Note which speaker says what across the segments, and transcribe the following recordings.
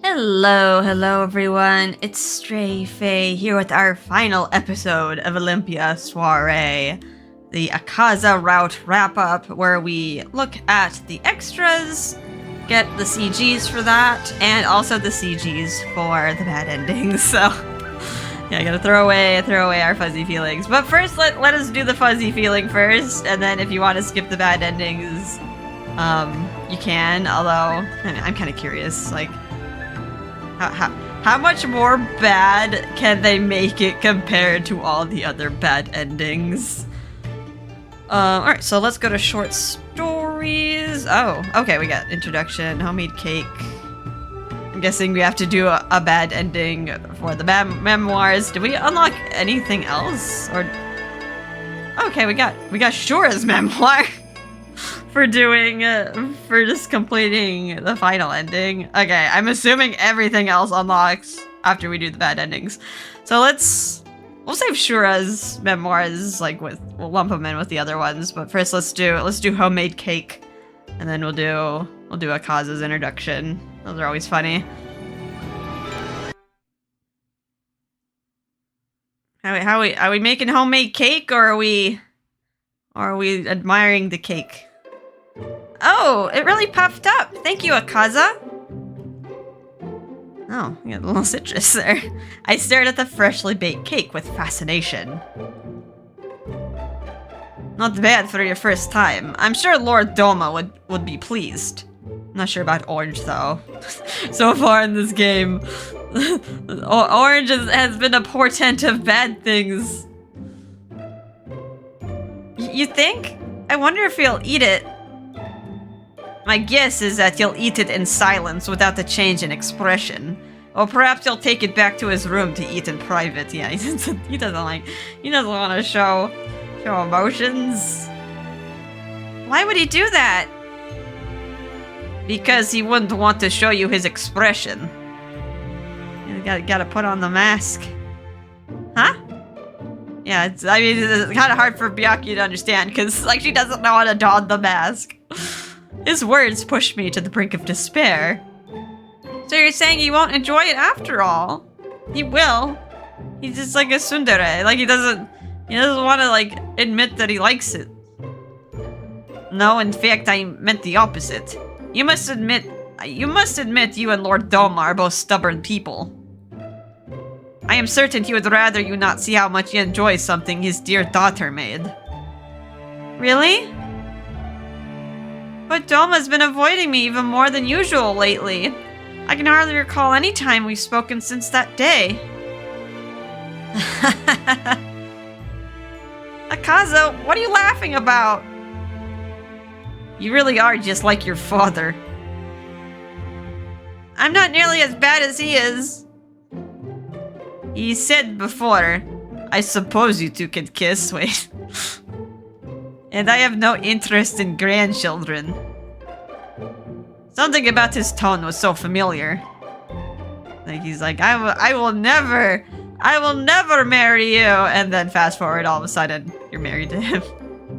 Speaker 1: Hello everyone. It's Stray Faye here with our final episode of Olympia Soiree, the Akaza route wrap-up, where we look at the extras, get the CGs for that, and also the CGs for the bad endings. So, yeah, I gotta throw away our fuzzy feelings. But first, let us do the fuzzy feeling first, and then if you want to skip the bad endings, you can. Although, I'm kind of curious, like, how much more bad can they make it compared to all the other bad endings? Alright, so let's go to short stories. Oh, okay, we got introduction, homemade cake. I'm guessing we have to do a bad ending for the memoirs. Did we unlock anything else? Or okay, we got Shura's memoir. For just completing the final ending. Okay, I'm assuming everything else unlocks after we do the bad endings. So we'll save Shura's memoirs, like we'll lump them in with the other ones, but first let's do homemade cake, and then we'll do Akaza's introduction. Those are always funny. Are we making homemade cake, or are we admiring the cake? Oh, it really puffed up. Thank you, Akaza. Oh, you got a little citrus there. I stared at the freshly baked cake with fascination. Not bad for your first time. I'm sure Lord Douma would be pleased. Not sure about Orange, though. So far in this game, Orange has been a portent of bad things. You think? I wonder if he'll eat it. My guess is that he'll eat it in silence without the change in expression. Or perhaps he'll take it back to his room to eat in private. Yeah, he doesn't want to show emotions. Why would he do that? Because he wouldn't want to show you his expression. You gotta put on the mask. Huh? Yeah, it's kind of hard for Byakuya to understand, because, like, she doesn't know how to don the mask. His words pushed me to the brink of despair. So you're saying he won't enjoy it after all? He will. He's just like a tsundere. Like, he doesn't want to, like, admit that he likes it. No, in fact, I meant the opposite. You must admit you and Lord Douma are both stubborn people. I am certain he would rather you not see how much he enjoys something his dear daughter made. Really? But Douma's been avoiding me even more than usual lately. I can hardly recall any time we've spoken since that day. Akaza, what are you laughing about? You really are just like your father. I'm not nearly as bad as he is. He said before, I suppose you two can kiss, wait. And I have no interest in grandchildren. Something about his tone was so familiar. Like, he's like, I will never marry you. And then fast forward, all of a sudden, you're married to him.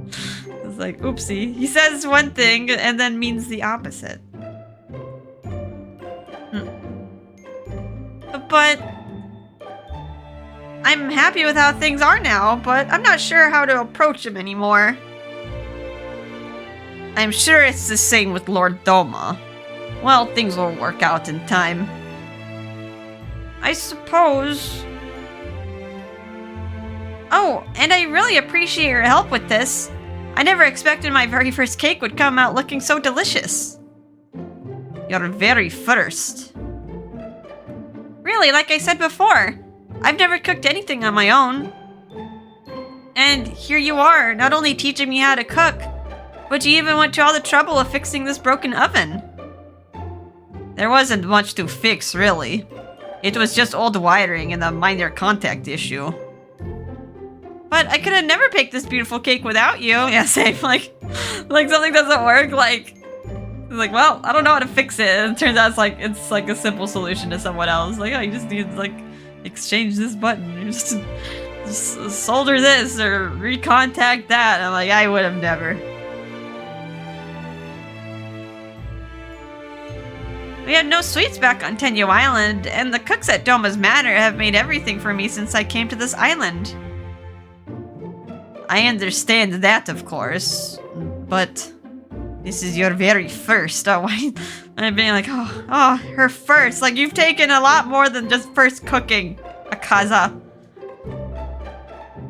Speaker 1: It's like, oopsie. He says one thing and then means the opposite. But I'm happy with how things are now, but I'm not sure how to approach him anymore. I'm sure it's the same with Lord Douma. Well, things will work out in time. I suppose. Oh, and I really appreciate your help with this. I never expected my very first cake would come out looking so delicious. Your very first. Really, like I said before, I've never cooked anything on my own. And here you are, not only teaching me how to cook, but you even went to all the trouble of fixing this broken oven. There wasn't much to fix, really. It was just old wiring and a minor contact issue. But I could have never baked this beautiful cake without you. Yeah, same. Like something doesn't work, like, well, I don't know how to fix it. And it turns out it's like a simple solution to someone else. Like, oh, you just need to, like, exchange this button. You just solder this or recontact that. I'm like, I would have never. We had no sweets back on Tenyu Island, and the cooks at Douma's Manor have made everything for me since I came to this island. I understand that, of course, but this is your very first. Oh, why? I'm being like, oh, her first. Like, you've taken a lot more than just first cooking, Akaza.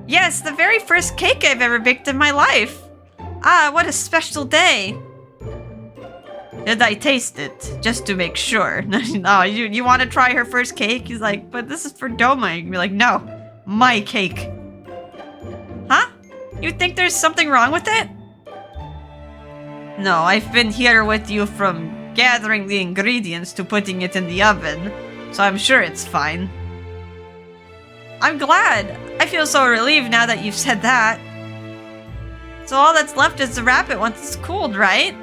Speaker 1: Yes, the very first cake I've ever baked in my life. Ah, what a special day. Did I taste it? Just to make sure. No, you want to try her first cake? He's like, but this is for Douma. You can be like, no, my cake. Huh? You think there's something wrong with it? No, I've been here with you from gathering the ingredients to putting it in the oven, so I'm sure it's fine. I'm glad. I feel so relieved now that you've said that. So all that's left is to wrap it once it's cooled, right?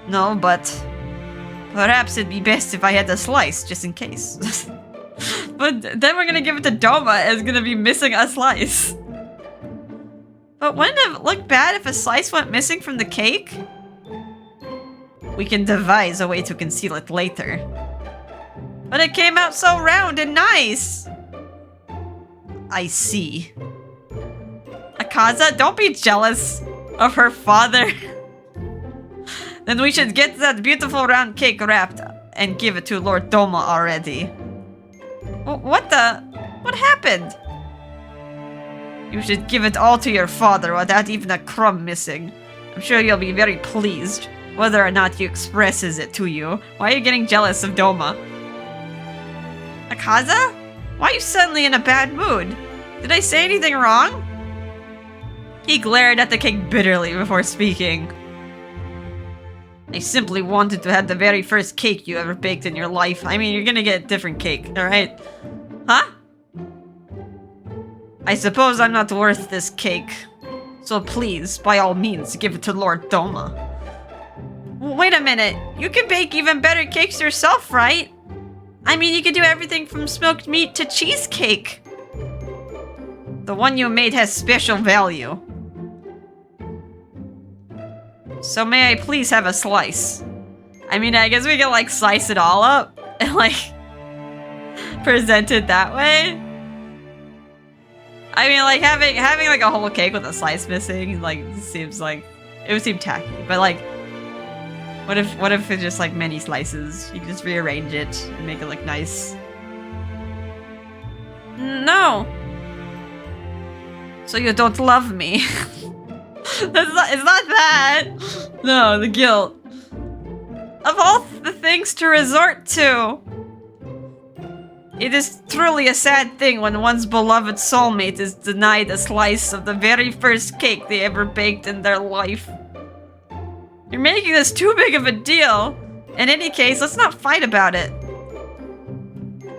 Speaker 1: No, but perhaps it'd be best if I had a slice, just in case. But then we're gonna give it to Douma, and it's gonna be missing a slice. But wouldn't it look bad if a slice went missing from the cake? We can devise a way to conceal it later. But it came out so round and nice! I see. Akaza, don't be jealous of her father. Then we should get that beautiful round cake wrapped and give it to Lord Douma already. What the? What happened? You should give it all to your father without even a crumb missing. I'm sure you'll be very pleased, whether or not he expresses it to you. Why are you getting jealous of Douma? Akaza? Why are you suddenly in a bad mood? Did I say anything wrong? He glared at the cake bitterly before speaking. I simply wanted to have the very first cake you ever baked in your life. I mean, you're gonna get a different cake, alright? Huh? I suppose I'm not worth this cake. So please, by all means, give it to Lord Douma. Wait a minute. You can bake even better cakes yourself, right? I mean, you can do everything from smoked meat to cheesecake. The one you made has special value. So may I please have a slice? I mean, I guess we can, like, slice it all up and, like, present it that way. I mean, like, having like, a whole cake with a slice missing, like, seems like... It would seem tacky, but, like... What if it's just, like, many slices? You can just rearrange it and make it look nice. No! So you don't love me. It's not that. No, the guilt. Of all the things to resort to. It is truly a sad thing when one's beloved soulmate is denied a slice of the very first cake they ever baked in their life. You're making this too big of a deal. In any case, let's not fight about it.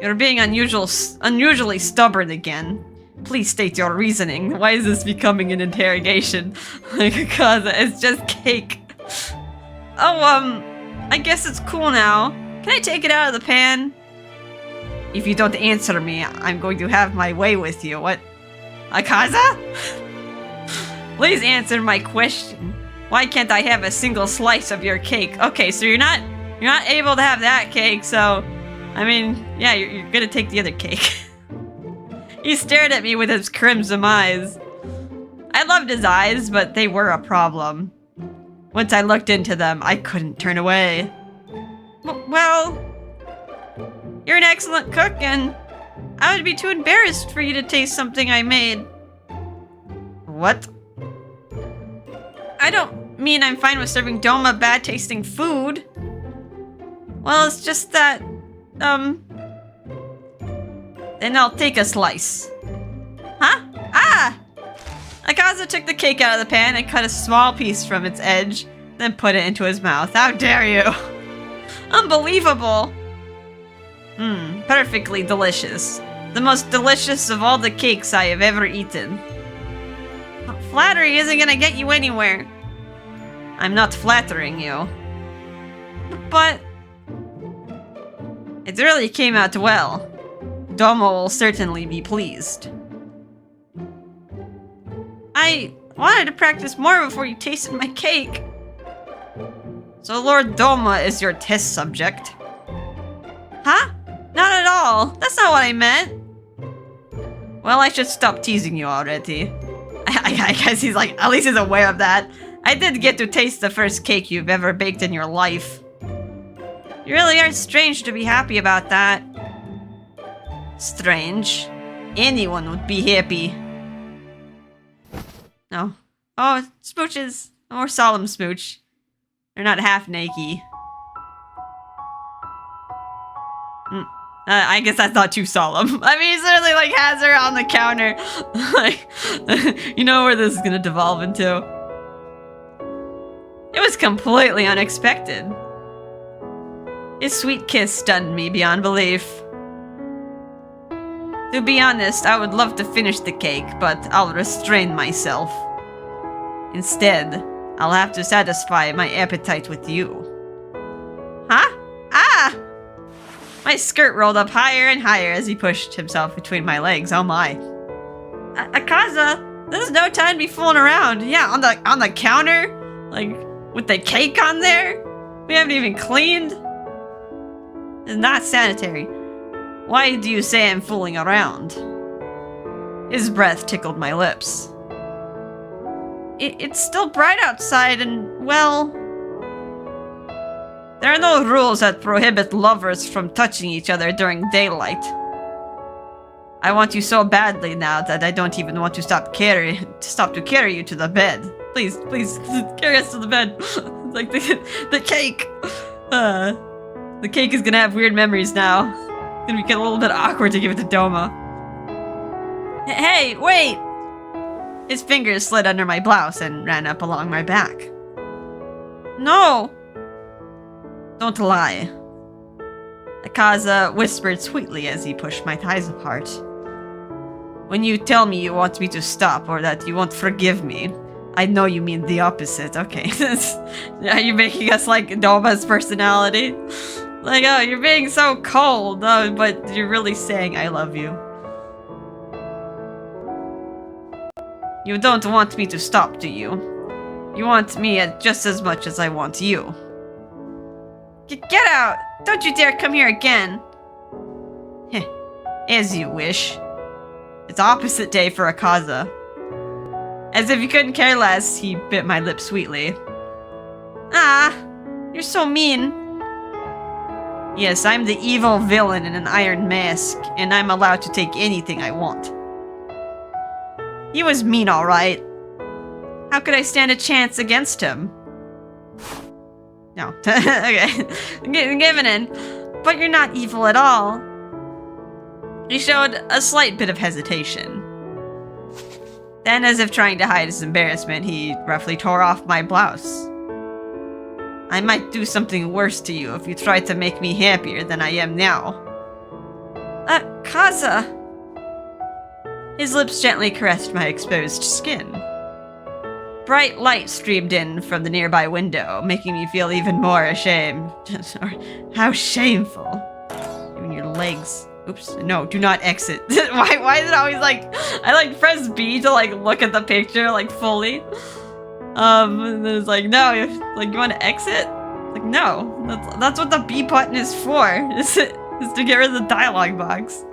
Speaker 1: You're being unusually stubborn again. Please state your reasoning. Why is this becoming an interrogation? Like, Akaza, it's just cake. Oh, I guess it's cool now. Can I take it out of the pan? If you don't answer me, I'm going to have my way with you. What? Akaza? Please answer my question. Why can't I have a single slice of your cake? Okay, so you're not able to have that cake, so... I mean, yeah, you're gonna take the other cake. He stared at me with his crimson eyes. I loved his eyes, but they were a problem. Once I looked into them, I couldn't turn away. Well, you're an excellent cook, and I would be too embarrassed for you to taste something I made. What? I don't mean I'm fine with serving Douma bad-tasting food. Well, it's just that, then I'll take a slice. Huh? Ah! Akaza took the cake out of the pan and cut a small piece from its edge, then put it into his mouth. How dare you! Unbelievable! Perfectly delicious. The most delicious of all the cakes I have ever eaten. But flattery isn't gonna get you anywhere. I'm not flattering you. But... it really came out well. Douma will certainly be pleased. I wanted to practice more before you tasted my cake. So Lord Douma is your test subject. Huh? Not at all. That's not what I meant. Well, I should stop teasing you already. I guess he's like, at least he's aware of that. I did get to taste the first cake you've ever baked in your life. You really are strange to be happy about that. Strange. Anyone would be happy. No. Oh, smooches. A more solemn smooch. They're not half naked. I guess that's not too solemn. I mean, he certainly, like, has her on the counter. Like, you know where this is gonna devolve into. It was completely unexpected. His sweet kiss stunned me beyond belief. To be honest, I would love to finish the cake, but I'll restrain myself. Instead, I'll have to satisfy my appetite with you. Huh? Ah! My skirt rolled up higher and higher as he pushed himself between my legs. Oh my. Akaza, there's no time to be fooling around. Yeah, on the counter? Like, with the cake on there? We haven't even cleaned? It's not sanitary. Why do you say I'm fooling around? His breath tickled my lips. It's still bright outside and, well... There are no rules that prohibit lovers from touching each other during daylight. I want you so badly now that I don't even want to stop to carry you to the bed. Please, carry us to the bed. Like the cake. The cake is gonna have weird memories now. It's gonna be a little bit awkward to give it to Douma. Hey, wait! His fingers slid under my blouse and ran up along my back. No! Don't lie. Akaza whispered sweetly as he pushed my thighs apart. When you tell me you want me to stop or that you won't forgive me, I know you mean the opposite. Okay. Are you making us like Douma's personality? Like, oh, you're being so cold, but you're really saying I love you. You don't want me to stop, do you? You want me just as much as I want you. Get out! Don't you dare come here again! Heh, as you wish. It's opposite day for Akaza. As if he couldn't care less, he bit my lip sweetly. Ah, you're so mean. Yes, I'm the evil villain in an iron mask, and I'm allowed to take anything I want. He was mean, alright. How could I stand a chance against him? No. Okay. Giving in. But you're not evil at all. He showed a slight bit of hesitation. Then, as if trying to hide his embarrassment, he roughly tore off my blouse. I might do something worse to you if you try to make me happier than I am now. Akaza! His lips gently caressed my exposed skin. Bright light streamed in from the nearby window, making me feel even more ashamed. How shameful. Even your legs. Oops. No, do not exit. Why is it always like... I like press B to like look at the picture like fully. And then it's like, no, like you want to exit? Like, no. That's what the B button is for. Is to get rid of the dialogue box.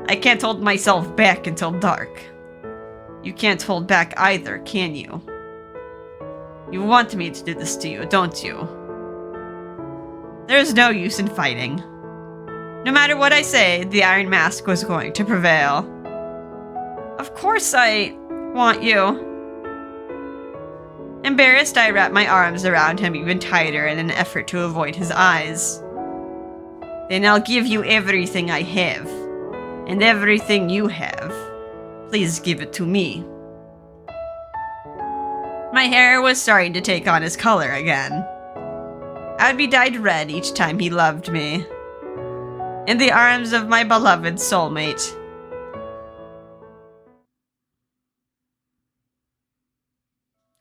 Speaker 1: I can't hold myself back until dark. You can't hold back either, can you? You want me to do this to you, don't you? There's no use in fighting. No matter what I say, the Iron Mask was going to prevail. Of course I want you. Embarrassed, I wrapped my arms around him even tighter in an effort to avoid his eyes. Then I'll give you everything I have. And everything you have. Please give it to me. My hair was starting to take on his color again. I'd be dyed red each time he loved me. In the arms of my beloved soulmate.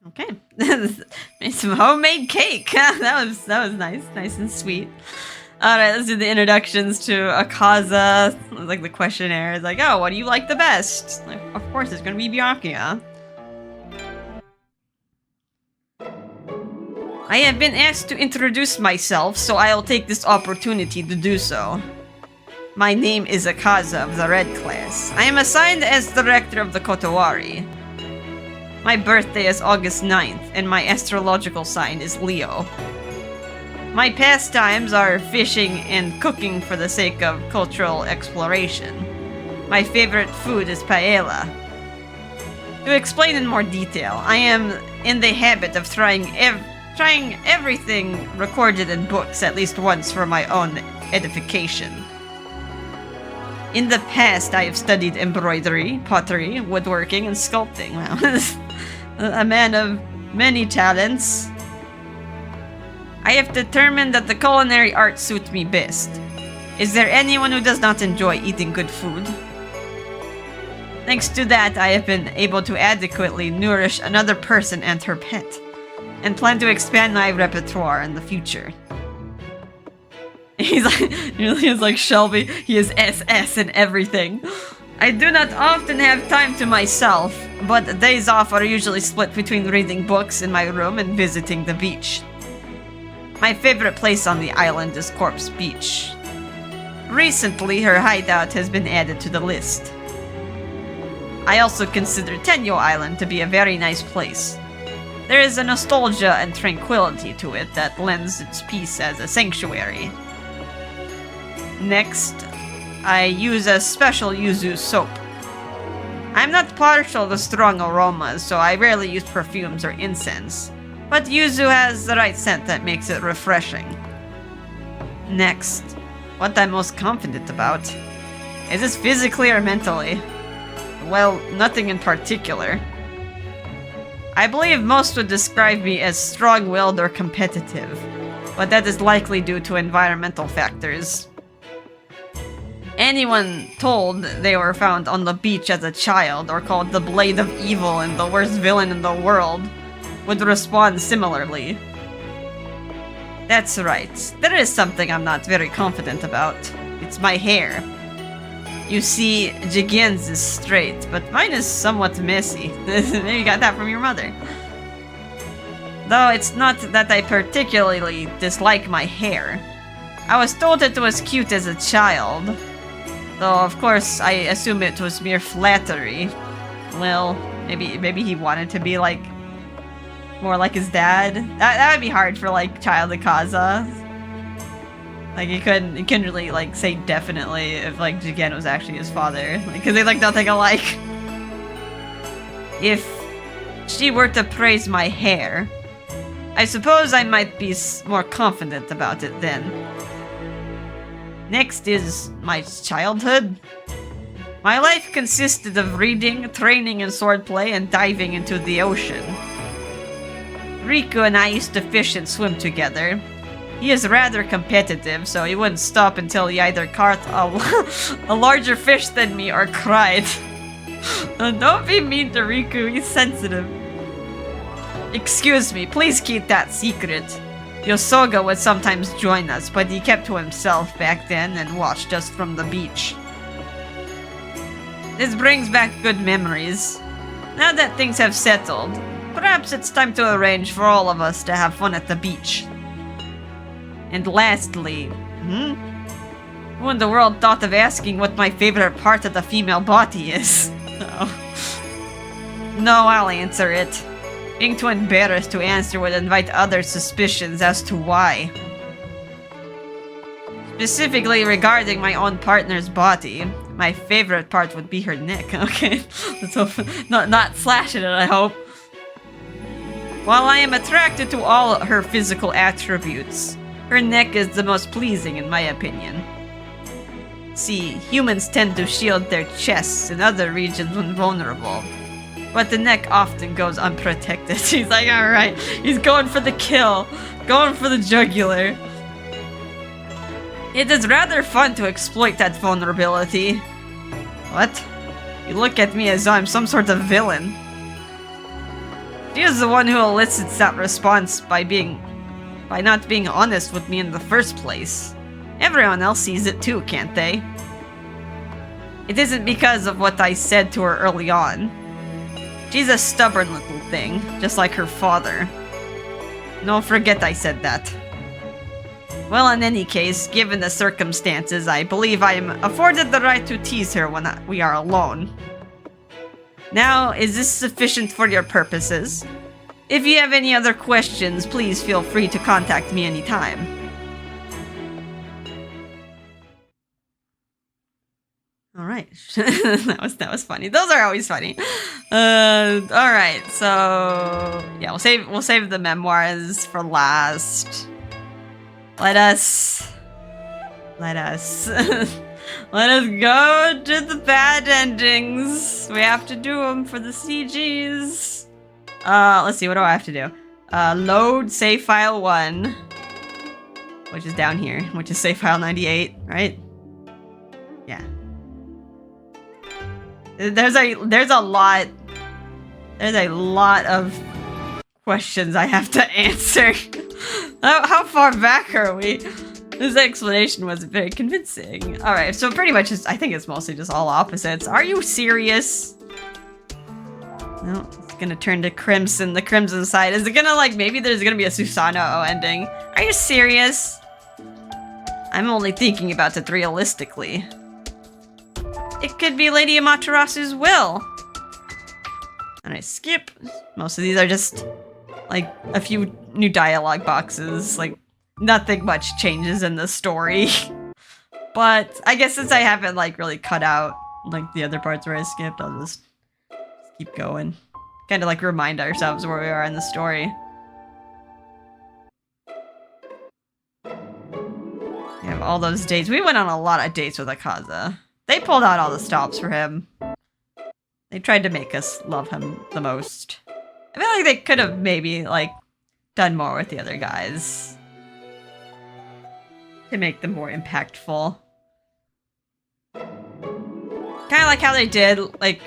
Speaker 1: Okay. Made some homemade cake. that was nice. Nice and sweet. Alright, let's do the introductions to Akaza. Like the questionnaire is like, oh, what do you like the best? Like, of course, it's gonna be Byakuya. I have been asked to introduce myself, so I'll take this opportunity to do so. My name is Akaza of the Red Class. I am assigned as director of the Kotowari. My birthday is August 9th, and my astrological sign is Leo. My pastimes are fishing and cooking for the sake of cultural exploration. My favorite food is paella. To explain in more detail, I am in the habit of trying everything recorded in books at least once for my own edification. In the past, I have studied embroidery, pottery, woodworking, and sculpting. Wow. A man of many talents. I have determined that the culinary arts suit me best. Is there anyone who does not enjoy eating good food? Thanks to that, I have been able to adequately nourish another person and her pet, and plan to expand my repertoire in the future. He really is like Shelby. He is SS and everything. I do not often have time to myself, but days off are usually split between reading books in my room and visiting the beach. My favorite place on the island is Corpse Beach. Recently, her hideout has been added to the list. I also consider Tenyo Island to be a very nice place. There is a nostalgia and tranquility to it that lends its peace as a sanctuary. Next, I use a special yuzu soap. I'm not partial to strong aromas, so I rarely use perfumes or incense, but yuzu has the right scent that makes it refreshing. Next, what I'm most confident about. Is this physically or mentally? Well, nothing in particular. I believe most would describe me as strong-willed or competitive, but that is likely due to environmental factors. Anyone told they were found on the beach as a child or called the Blade of Evil and the worst villain in the world would respond similarly. That's right. There is something I'm not very confident about. It's my hair. You see, Jigen's is straight, but mine is somewhat messy. Maybe you got that from your mother. Though it's not that I particularly dislike my hair. I was told it was cute as a child. Though, of course, I assume it was mere flattery. Well, maybe he wanted to be, like, more like his dad. That would be hard for, like, child Akaza. Like, he couldn't really, like, say definitely if, like, Jigen was actually his father. Like, cause they look nothing alike. If she were to praise my hair, I suppose I might be more confident about it then. Next is my childhood. My life consisted of reading, training in swordplay, and diving into the ocean. Riku and I used to fish and swim together. He is rather competitive, so he wouldn't stop until he either caught a larger fish than me or cried. Don't be mean to Riku, he's sensitive. Excuse me, please keep that secret. Yosoga would sometimes join us, but he kept to himself back then and watched us from the beach. This brings back good memories. Now that things have settled, perhaps it's time to arrange for all of us to have fun at the beach. And lastly, who in the world thought of asking what my favorite part of the female body is? No, I'll answer it. Being too embarrassed to answer would invite other suspicions as to why. Specifically regarding my own partner's body, my favorite part would be her neck. Okay, let's hope not slashing it, I hope. While I am attracted to all her physical attributes, her neck is the most pleasing in my opinion. See, humans tend to shield their chests and other regions when vulnerable, but the neck often goes unprotected. She's like, alright, he's going for the kill, going for the jugular. It is rather fun to exploit that vulnerability. What? You look at me as though I'm some sort of villain. She is the one who elicits that response by not being honest with me in the first place. Everyone else sees it too, can't they? It isn't because of what I said to her early on. She's a stubborn little thing, just like her father. No, forget I said that. Well, in any case, given the circumstances, I believe I am afforded the right to tease her when we are alone. Now, is this sufficient for your purposes? If you have any other questions, please feel free to contact me anytime. Alright. that was funny. Those are always funny. Alright, so yeah, we'll save the memoirs for last. Let us let us go to the bad endings. We have to do them for the CGs. Let's see, what do I have to do? Load save file 1, which is down here, which is save file 98, right? Yeah. There's a lot of questions I have to answer. How far back are we? This explanation wasn't very convincing. Alright, so pretty much I think it's mostly just all opposites. Are you serious? No, it's gonna turn to Crimson, the Crimson side. Is it gonna, like, maybe there's gonna be a Susanoo ending? Are you serious? I'm only thinking about it realistically. It could be Lady Amaterasu's will. Alright, skip. Most of these are just, like, a few new dialogue boxes. Like, nothing much changes in the story. But I guess since I haven't, like, really cut out, like, the other parts where I skipped, I'll just keep going. Kind of, like, remind ourselves where we are in the story. We have all those dates. We went on a lot of dates with Akaza. They pulled out all the stops for him. They tried to make us love him the most. I feel like they could have maybe, like, done more with the other guys. To make them more impactful. Kind of like how they did, like,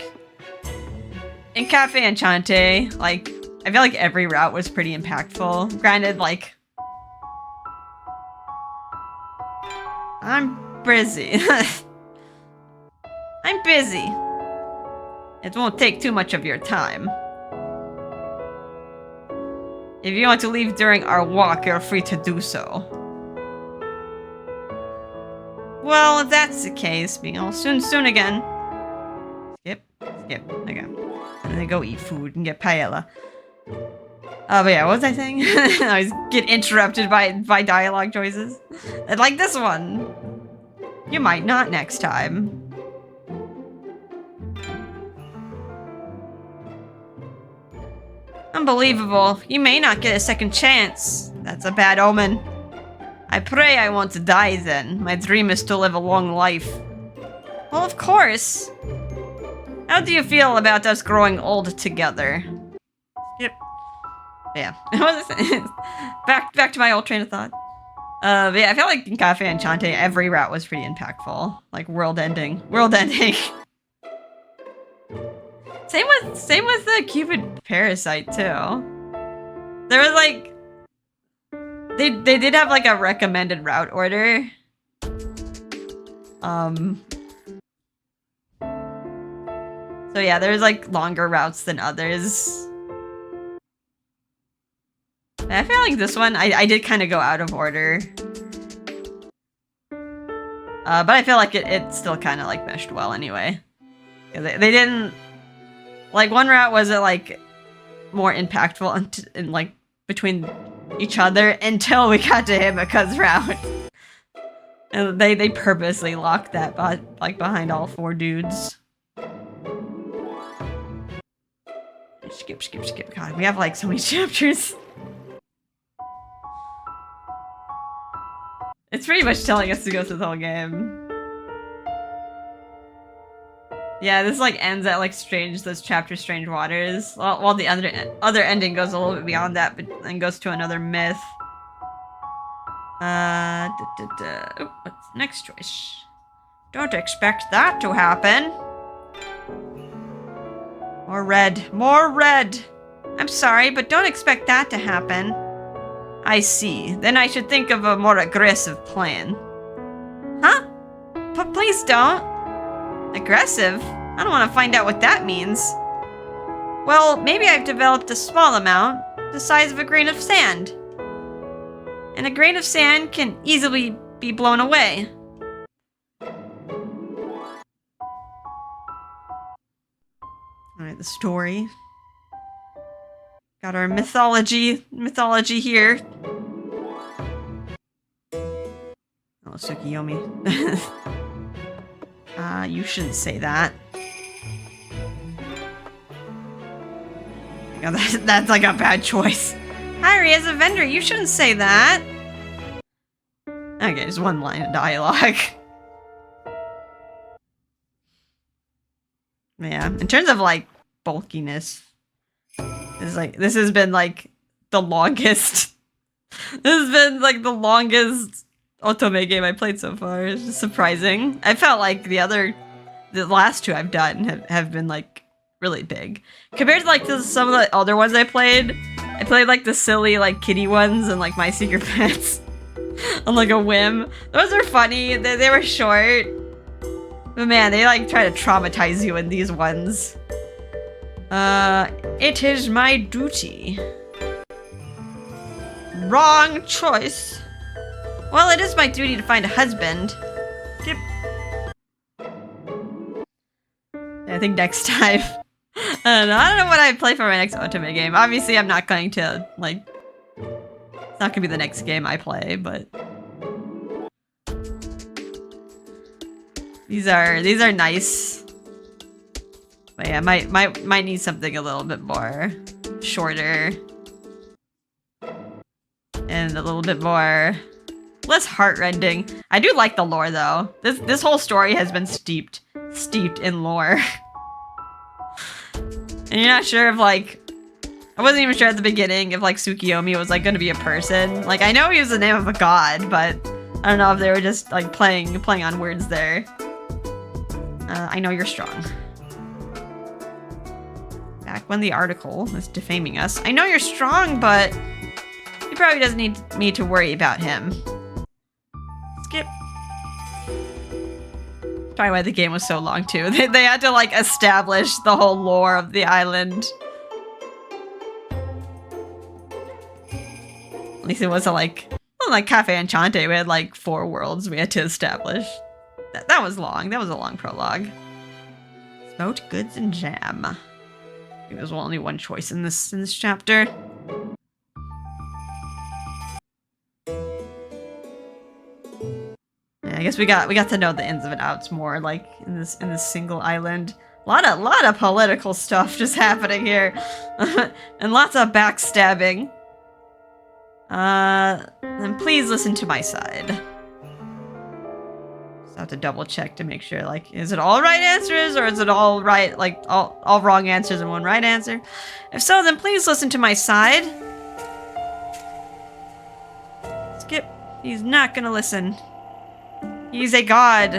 Speaker 1: in Cafe Enchante, like, I feel like every route was pretty impactful. Granted, like, I'm busy. I'm busy. It won't take too much of your time. If you want to leave during our walk, you're free to do so. Well, if that's the case, soon again. Skip. Okay. And then go eat food and get paella. But yeah, what was I saying? I always get interrupted by dialogue choices. Like this one. You might not next time. Unbelievable. You may not get a second chance. That's a bad omen. I pray I won't die then. My dream is to live a long life. Well, of course. How do you feel about us growing old together? Yep. Yeah. back to my old train of thought. But yeah, I feel like in Cafe Enchante, every route was pretty impactful. Like world ending. Same with the Cupid Parasite too. There was like they did have like a recommended route order. So yeah, there's like longer routes than others. I feel like this one I did kind of go out of order. But I feel like it still kind of like meshed well anyway. They didn't. Like, one route wasn't, like, more impactful in, like, between each other until we got to Himika's route. And they purposely locked that, like, behind all 4 dudes. Skip. God, we have, like, so many chapters. It's pretty much telling us to go through the whole game. Yeah, this like ends at like this chapter Strange Waters, while the other ending goes a little bit beyond that, but then goes to another myth. Oh, what's next choice? Don't expect that to happen. More red. I'm sorry, but don't expect that to happen. I see. Then I should think of a more aggressive plan. Huh? But please don't. Aggressive? I don't want to find out what that means. Well, maybe I've developed a small amount, the size of a grain of sand. And a grain of sand can easily be blown away. Alright, the story. Got our mythology here. Oh, Tsukiyomi. You shouldn't say that. Oh, that's like a bad choice. Hyrie, as a vendor, you shouldn't say that. Okay, just one line of dialogue. Yeah, in terms of like bulkiness, this has been like the longest. This has been like the longest otome game I played so far. It's just surprising. I felt like the last two I've done have been like really big compared to like some of the other ones I played. I played like the silly like kitty ones and like My Secret Pets on like a whim. Those are funny. They were short. But man, they like try to traumatize you in these ones. It is my duty. Wrong choice. Well, it is my duty to find a husband. Yep. I think next time. I don't know what I play for my next otome game. Obviously, I'm not going to, like... It's not gonna be the next game I play, but... These are nice. But yeah, might need something a little bit more shorter. And a little bit more less heartrending. I do like the lore though. This whole story has been steeped in lore. And you're not sure if like I wasn't even sure at the beginning if like Tsukiyomi was like gonna be a person. Like I know he was the name of a god, but I don't know if they were just like playing on words there. I know you're strong. Back when the article was defaming us. I know you're strong, but he probably doesn't need me to worry about him. Skip. Probably why the game was so long too. They had to like establish the whole lore of the island. At least it wasn't like, well, like Cafe Enchante, we had like 4 worlds we had to establish. That was long. That was a long prologue. Smote, goods, and jam. I think there's only one choice in this chapter. Yeah, I guess we got to know the ins and outs more, like in this single island. A lot of political stuff just happening here, and lots of backstabbing. Then please listen to my side. Just have to double check to make sure, like, is it all right answers or is it all right, like, all wrong answers and one right answer? If so, then please listen to my side. Skip. He's not gonna listen. He's a god.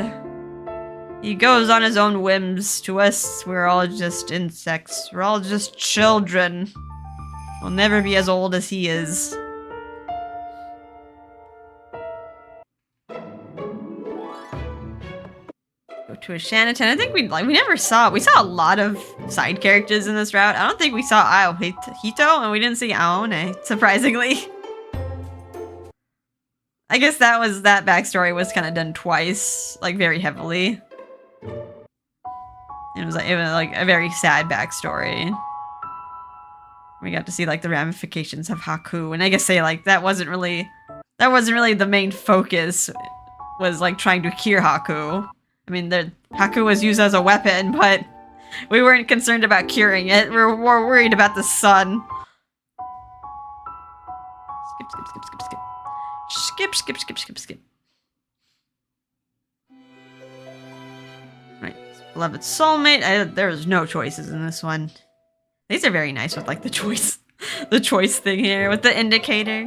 Speaker 1: He goes on his own whims. To us, we're all just insects. We're all just children. We'll never be as old as he is. To a Shannon. I think we saw a lot of side characters in this route. I don't think we saw Aohito, and we didn't see Aone, surprisingly. I guess that backstory was kind of done twice, like very heavily. It was like a very sad backstory. We got to see like the ramifications of Haku, and I guess that wasn't really the main focus. Was like trying to cure Haku. I mean, Haku was used as a weapon, but we weren't concerned about curing it. We were more worried about the sun. Skip. Right, beloved soulmate. There was no choices in this one. These are very nice with like the choice thing here with the indicator,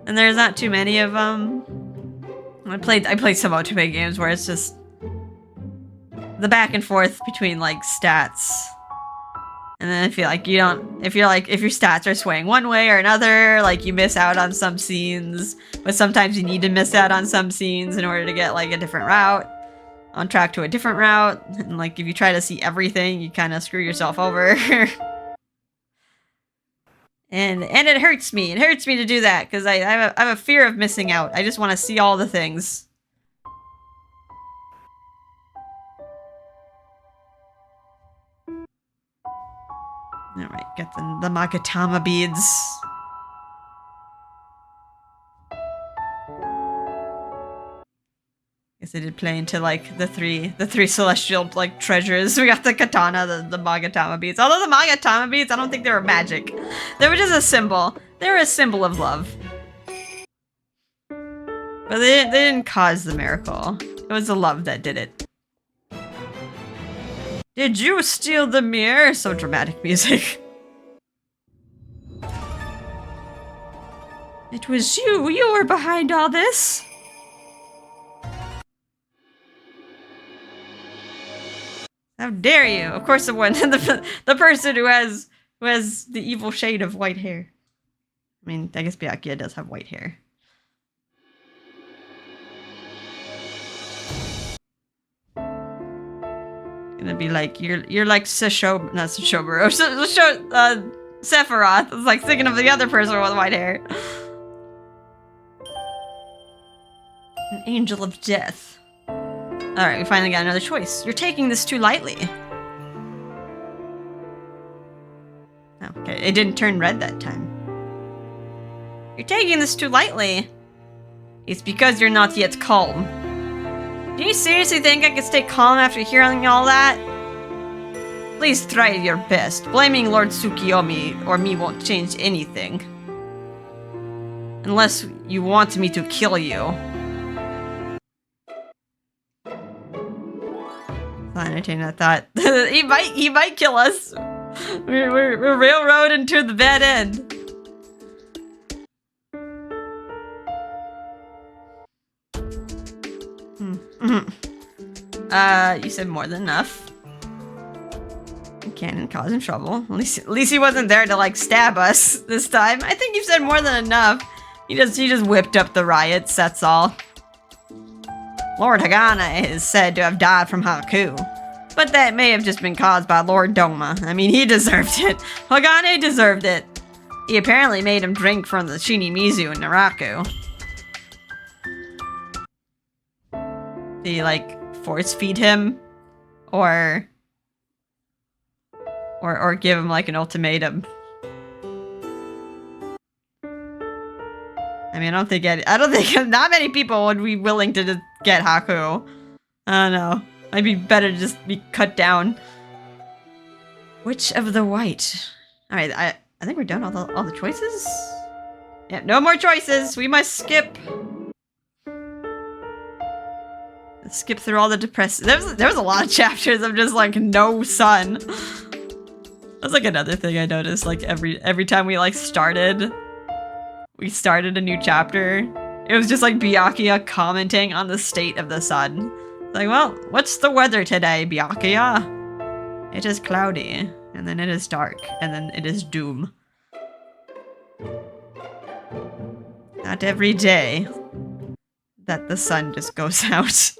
Speaker 1: and there's not too many of them. I played some otome games where it's just the back and forth between like stats, and then I feel like if your stats are swaying one way or another, like you miss out on some scenes, but sometimes you need to miss out on some scenes in order to get like a different route, on track to a different route, and like if you try to see everything, you kind of screw yourself over. And it hurts me. It hurts me to do that because I have a fear of missing out. I just want to see all the things. Alright, get the Magatama beads. Guess I did play into like the three celestial like treasures. We got the katana, the Magatama beads. Although the Magatama beads, I don't think they were magic. They were just a symbol. They were a symbol of love. But they didn't cause the miracle. It was the love that did it. Did you steal the mirror? So dramatic music. It was you. You were behind all this. How dare you? Of course, the one, the person who has the evil shade of white hair. I mean, I guess Byakuya does have white hair. Gonna be like you're like Sephiroth. Sephiroth. It's like thinking of the other person with white hair. An angel of death. Alright, we finally got another choice. You're taking this too lightly. Oh, okay, it didn't turn red that time. You're taking this too lightly. It's because you're not yet calm. Do you seriously think I could stay calm after hearing all that? Please try your best. Blaming Lord Tsukiyomi or me won't change anything. Unless you want me to kill you. Entertaining, I thought. he might kill us. We're railroading to the bad end. You said more than enough. Cannon causing trouble. At least he wasn't there to like stab us this time. I think you've said more than enough. He just whipped up the riots, that's all. Lord Hagane is said to have died from Haku. But that may have just been caused by Lord Douma. I mean, he deserved it. Hagane deserved it. He apparently made him drink from the Shinimizu in Naraku. Did he, like, force feed him? Or give him, like, an ultimatum? I mean, I don't think not many people would be willing to just get Haku. I don't know. Might be better to just be cut down. Which of the white? Alright, I think we're done all the choices? Yeah, no more choices! We must skip! Let's skip through all the depressing. There was a lot of chapters of just like no sun. That's like another thing I noticed, like every time we like started a new chapter, it was just like Byakuya commenting on the state of the sun. Like, well, what's the weather today, Byakuya? It is cloudy, and then it is dark, and then it is doom. Not every day that the sun just goes out.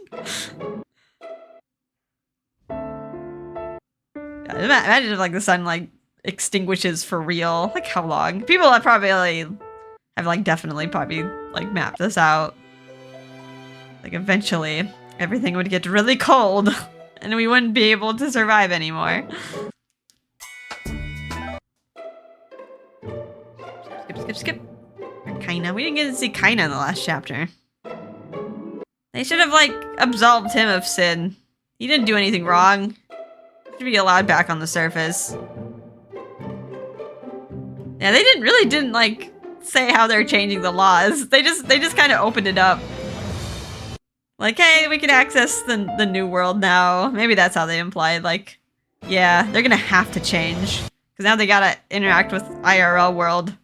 Speaker 1: Imagine if like the sun like extinguishes for real. Like how long? People have probably definitely like mapped this out. Like eventually everything would get really cold and we wouldn't be able to survive anymore. Skip. Kaina. We didn't get to see Kaina in the last chapter. They should have like absolved him of sin. He didn't do anything wrong. He should be allowed back on the surface. Yeah, they didn't like say how they're changing the laws. They just kind of opened it up. Like, hey, we can access the new world now. Maybe that's how they implied, like, yeah, they're gonna have to change. Because now they gotta interact with IRL world.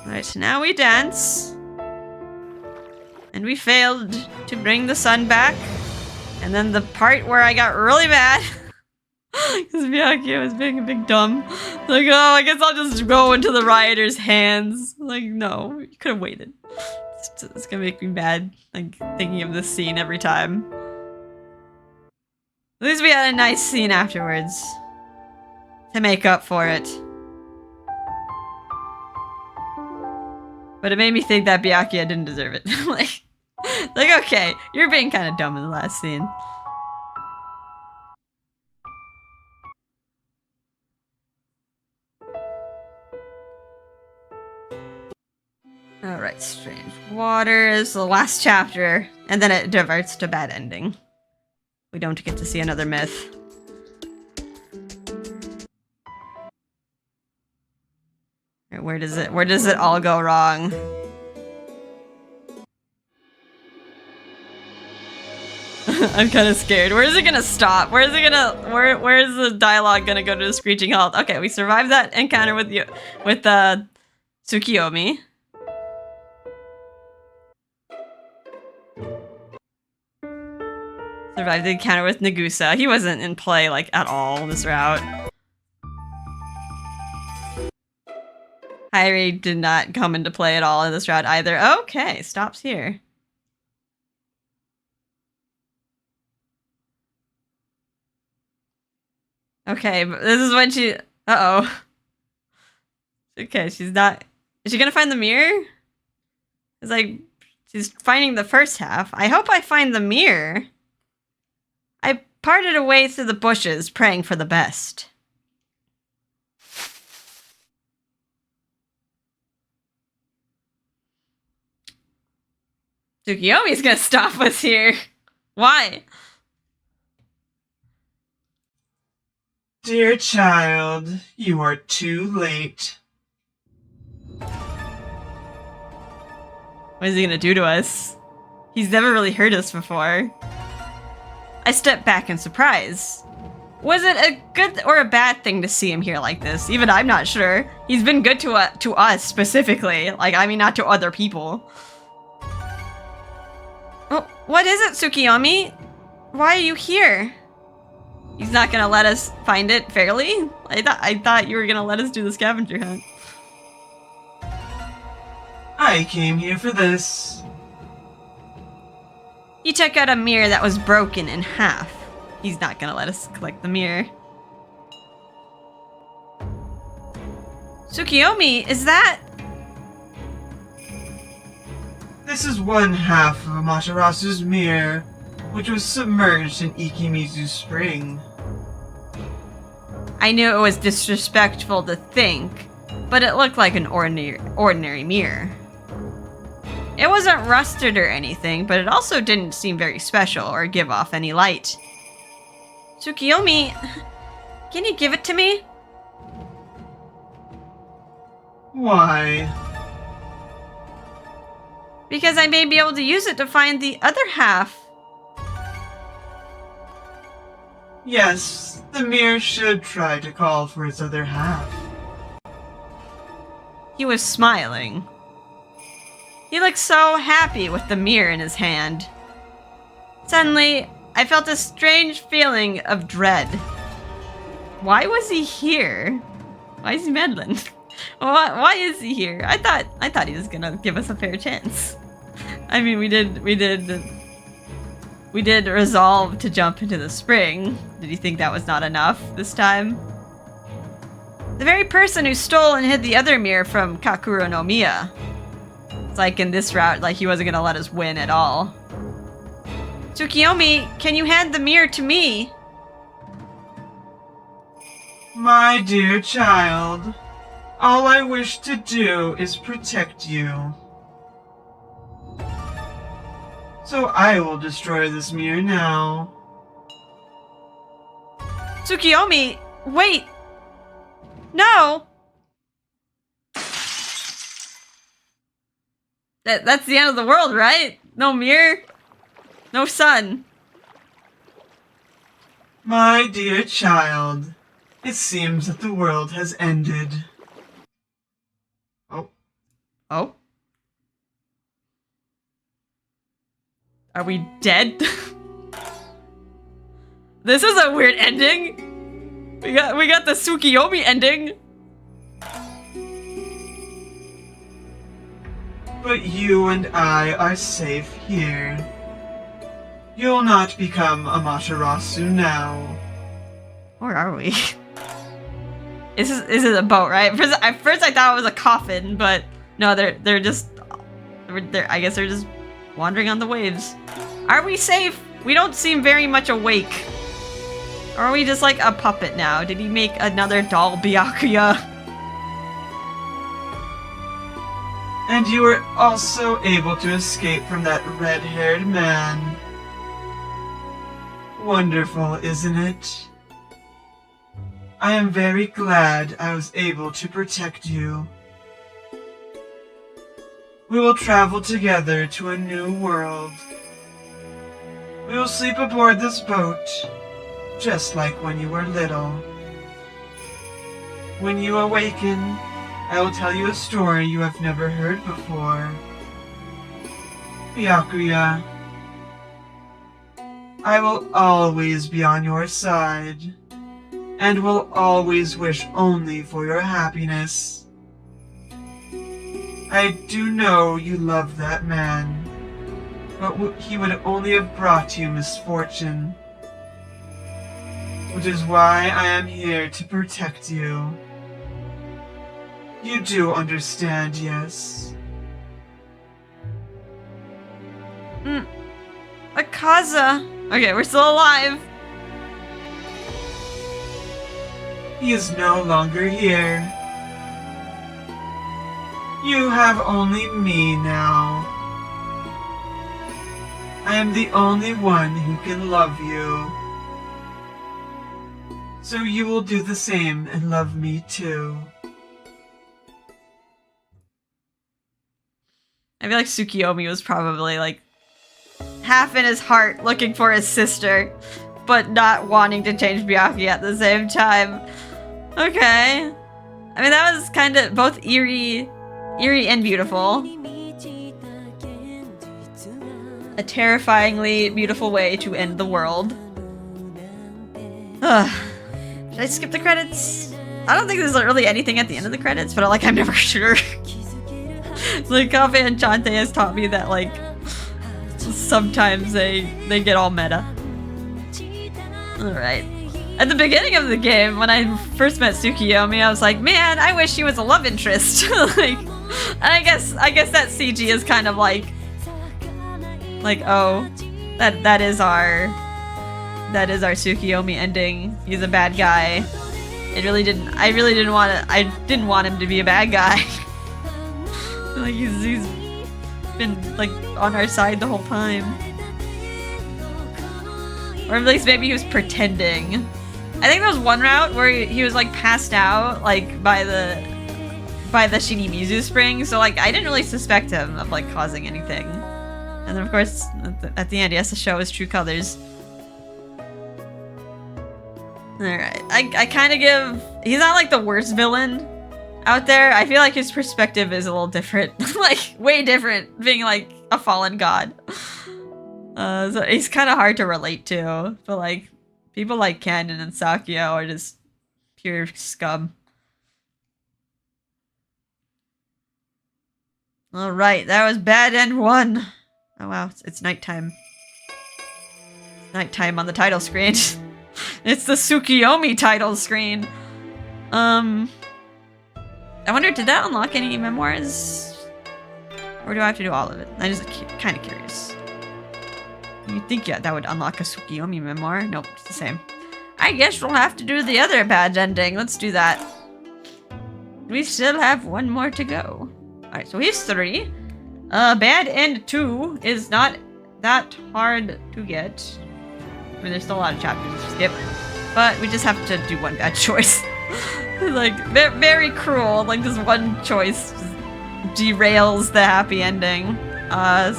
Speaker 1: Alright, now we dance. And we failed to bring the sun back. And then the part where I got really mad because Byakuya was being a big dumb. Like, oh, I guess I'll just go into the rioters' hands. Like, no, you could have waited. It's gonna make me mad, like, thinking of this scene every time. At least we had a nice scene afterwards. To make up for it. But it made me think that Byakuya didn't deserve it. like, okay, you're being kind of dumb in the last scene. Alright, Strange Waters, the last chapter, and then it diverts to bad ending. We don't get to see another myth. Right, where does it all go wrong? I'm kind of scared. Where is it gonna stop? Where is the dialogue gonna go to a screeching halt? Okay, we survived that encounter with Tsukiyomi. Survived the encounter with Nagusa. He wasn't in play, like, at all this route. Hairi did not come into play at all in this route either. Okay, stops here. Okay, but this is when she... Uh-oh. Okay, she's not... Is she gonna find the mirror? It's like, she's finding the first half. I hope I find the mirror. I parted away through the bushes, praying for the best. Tsukiyomi's gonna stop us here. Why?
Speaker 2: Dear child, you are too late.
Speaker 1: What is he gonna do to us? He's never really hurt us before. I stepped back in surprise. Was it a good or a bad thing to see him here like this? Even I'm not sure. He's been good to us specifically. Like, I mean, not to other people. Oh, what is it, Tsukiyomi? Why are you here? He's not gonna let us find it fairly? I thought you were gonna let us do the scavenger hunt.
Speaker 2: I came here for this.
Speaker 1: You took out a mirror that was broken in half. He's not gonna let us collect the mirror. Tsukiyomi, is that...
Speaker 2: This is one half of Amaterasu's mirror, which was submerged in Ikimizu's spring.
Speaker 1: I knew it was disrespectful to think, but it looked like an ordinary mirror. It wasn't rusted or anything, but it also didn't seem very special or give off any light. Tsukiyomi, can you give it to me?
Speaker 2: Why?
Speaker 1: Because I may be able to use it to find the other half.
Speaker 2: Yes, the mirror should try to call for its other half.
Speaker 1: He was smiling. He looked so happy with the mirror in his hand. Suddenly, I felt a strange feeling of dread. Why was he here? Why is he meddling? Why is he here? I thought he was gonna give us a fair chance. I mean, we did resolve to jump into the spring. Did you think that was not enough this time? The very person who stole and hid the other mirror from Kakuro no Miya. It's like in this route, like he wasn't gonna let us win at all. Tsukiyomi, can you hand the mirror to me?
Speaker 2: My dear child, all I wish to do is protect you. So I will destroy this mirror now.
Speaker 1: Tsukiyomi, wait! No! That's the end of the world, right? No mirror? No sun.
Speaker 2: My dear child, it seems that the world has ended. Oh.
Speaker 1: Oh? Are we dead? This is a weird ending. We got the Tsukiyomi ending.
Speaker 2: But you and I are safe here. You'll not become Amaterasu now.
Speaker 1: Where are we? This is a boat, right? At first I thought it was a coffin, but no, they're just I guess they're just wandering on the waves. Are we safe? We don't seem very much awake. Or are we just like a puppet now? Did he make another doll Byakuya?
Speaker 2: And you were also able to escape from that red-haired man. Wonderful, isn't it? I am very glad I was able to protect you. We will travel together to a new world. We will sleep aboard this boat, just like when you were little. When you awaken, I will tell you a story you have never heard before. Byakuya, I will always be on your side, and will always wish only for your happiness. I do know you love that man, but he would only have brought you misfortune. Which is why I am here to protect you. You do understand, yes?
Speaker 1: Akaza! Okay, we're still alive!
Speaker 2: He is no longer here. You have only me now. I am the only one who can love you. So you will do the same and love me too.
Speaker 1: I feel like Tsukiyomi was probably like half in his heart looking for his sister, but not wanting to change Byakuya at the same time. Okay. I mean, that was kind of both eerie and beautiful. A terrifyingly beautiful way to end the world. Ugh. Should I skip the credits? I don't think there's really anything at the end of the credits, but I'm never sure. Like, Kafe and Chante has taught me that, like, sometimes they get all meta. Alright. At the beginning of the game, when I first met Tsukiyomi, I was like, man, I wish she was a love interest. Like, and I guess that CG is kind of like, oh, that is our Tsukiyomi ending. He's a bad guy. I really didn't want him to be a bad guy. Like, he's been, like, on our side the whole time. Or at least maybe he was pretending. I think there was one route where he was, like, passed out, like, by the Shinimizu spring, so, like, I didn't really suspect him of, like, causing anything. And then, of course, at the end, he has to show his true colors. Alright, I kind of give... He's not, like, the worst villain out there. I feel like his perspective is a little different. Like, way different, being, like, a fallen god. So he's kind of hard to relate to. But, like, people like Ken and Sakyo are just pure scum. Alright, that was Bad End 1. Oh wow, it's nighttime. It's nighttime on the title screen. It's the Tsukiyomi title screen. I wonder, did that unlock any memoirs? Or do I have to do all of it? I'm just kind of curious. You'd think, yeah, that would unlock a Tsukiyomi memoir. Nope, it's the same. I guess we'll have to do the other bad ending. Let's do that. We still have one more to go. Alright, so here's 3. Bad End 2 is not that hard to get. I mean, there's still a lot of chapters to skip. But we just have to do one bad choice. Like, very cruel. Like, this one choice just derails the happy ending.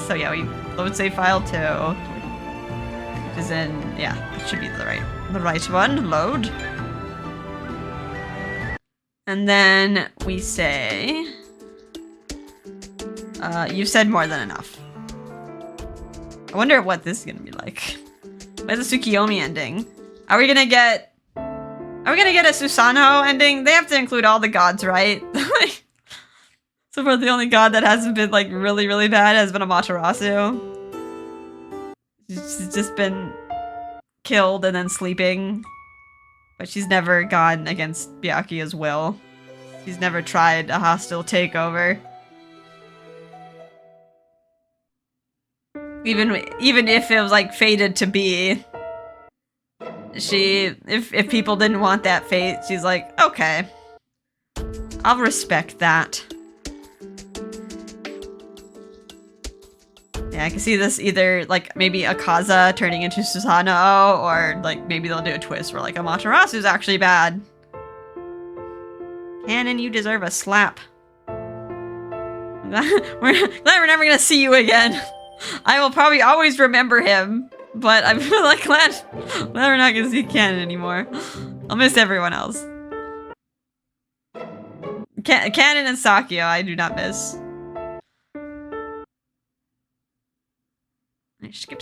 Speaker 1: So yeah, we load save file 2. Which is in, yeah, it should be the right one. Load. And then we say, you've said more than enough. I wonder what this is gonna be like. What's the Tsukiyomi ending? Are we gonna get a Susanoo ending? They have to include all the gods, right? So far, the only god that hasn't been, like, really, really bad has been Amaterasu. She's just been killed and then sleeping. But she's never gone against Byakuya's will. She's never tried a hostile takeover. Even if it was like fated to be, if people didn't want that fate, she's like, okay, I'll respect that. Yeah, I can see this either like maybe Akaza turning into Susanoo, or like maybe they'll do a twist where like Amaterasu's actually bad. Canon, you deserve a slap. We're never gonna see you again. I will probably always remember him, but I'm like glad we're not gonna see Canon anymore. I'll miss everyone else. Canon and Sakyo, I do not miss. Skip.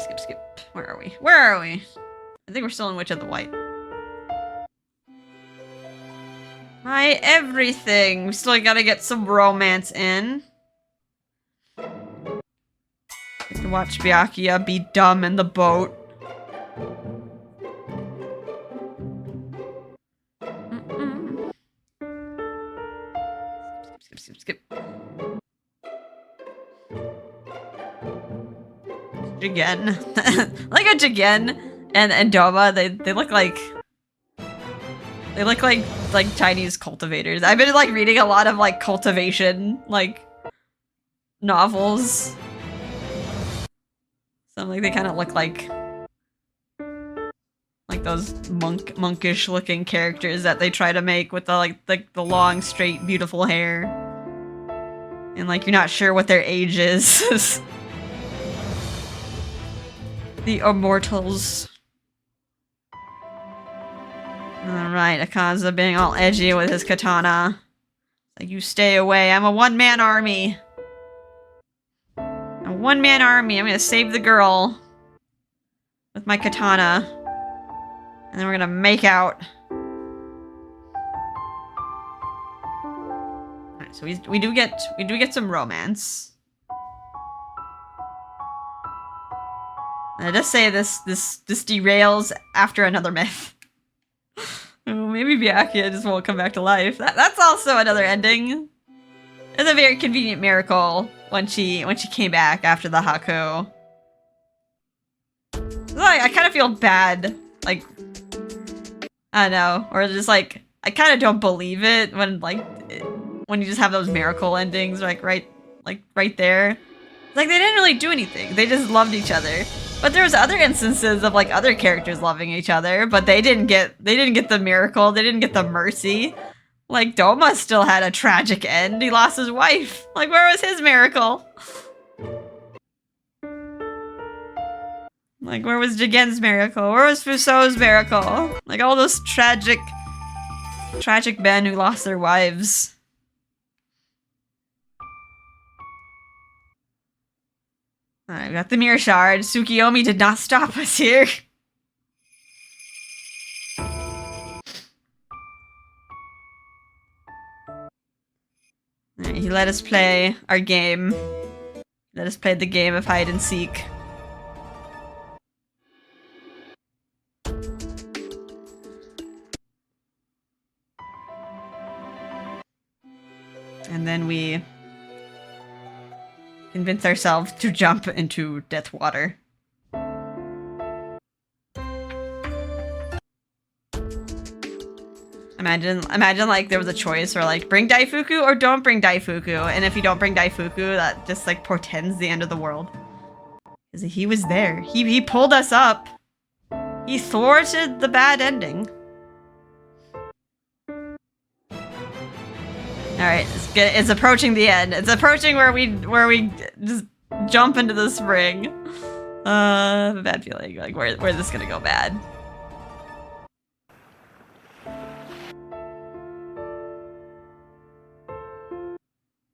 Speaker 1: Where are we? I think we're still in Witch of the White. My everything. We still gotta get some romance in. Get to watch Byakuya be dumb in the boat. Skip. Jigen. Like a Jigen and Douma, they look like like Chinese cultivators. I've been like reading a lot of like cultivation like novels. So like they kind of look like those monkish looking characters that they try to make with the the long straight beautiful hair. And like you're not sure what their age is. The Immortals. Alright, Akaza being all edgy with his katana. Like, you stay away, I'm a one-man army. A one-man army, I'm gonna save the girl. With my katana. And then we're gonna make out. Alright, so we do get some romance. I just say this derails after another myth. Oh, maybe Byakuya just won't come back to life. That's also another ending. It's a very convenient miracle when she came back after the Haku. Like, I kind of feel bad, like I don't know, or just like I kind of don't believe it when you just have those miracle endings right there. Like they didn't really do anything. They just loved each other. But there was other instances of like other characters loving each other, but they didn't get the miracle, they didn't get the mercy. Like Douma still had a tragic end. He lost his wife. Like where was his miracle? Like where was Jigen's miracle? Where was Fuso's miracle? Like all those tragic men who lost their wives. Alright, we got the mirror shard. Tsukiyomi did not stop us here. Alright, he let us play our game. Let us play the game of hide and seek. And then we convince ourselves to jump into death water. Imagine like there was a choice or like bring Daifuku or don't bring Daifuku, and if you don't bring Daifuku, that just like portends the end of the world. Because he was there. He pulled us up. He thwarted the bad ending. Alright, it's approaching the end. It's approaching where we just jump into the spring. I have a bad feeling. Like, where's this gonna go bad?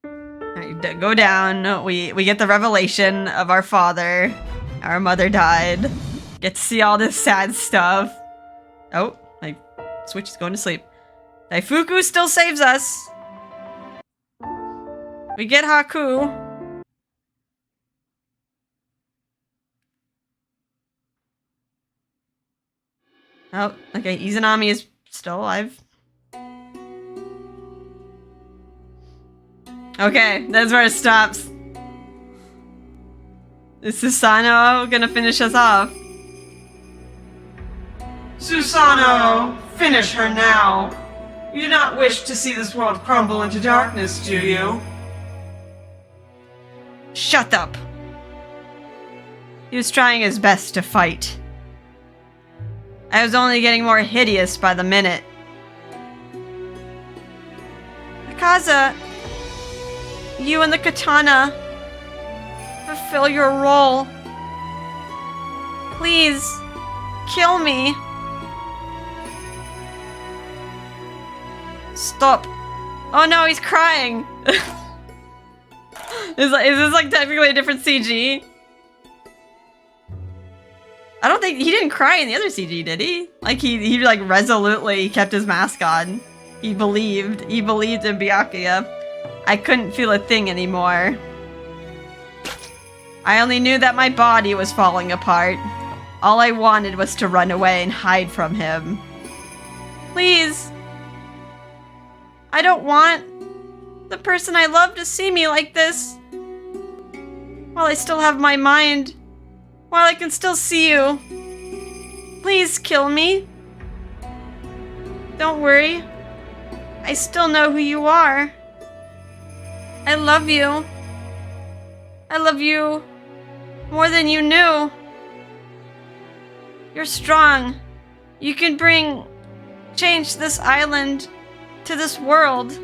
Speaker 1: Alright, go down. We get the revelation of our father. Our mother died. Get to see all this sad stuff. Oh, my Switch is going to sleep. Daifuku still saves us. We get Haku. Oh, okay, Izanami is still alive. Okay, that's where it stops. Is Susanoo gonna finish us off?
Speaker 2: Susanoo, finish her now. You do not wish to see this world crumble into darkness, do you?
Speaker 1: Shut up! He was trying his best to fight. I was only getting more hideous by the minute. Akaza, you and the katana fulfill your role. Please, kill me. Stop. Oh no, he's crying. Is this like technically a different CG? I don't think he didn't cry in the other CG, did he? Like he like resolutely kept his mask on. He believed in Byakuya. I couldn't feel a thing anymore. I only knew that my body was falling apart. All I wanted was to run away and hide from him. Please. I don't want the person I love to see me like this. While I still have my mind. While I can still see you. Please kill me. Don't worry. I still know who you are. I love you. I love you more than you knew. You're strong. You can change this island to this world.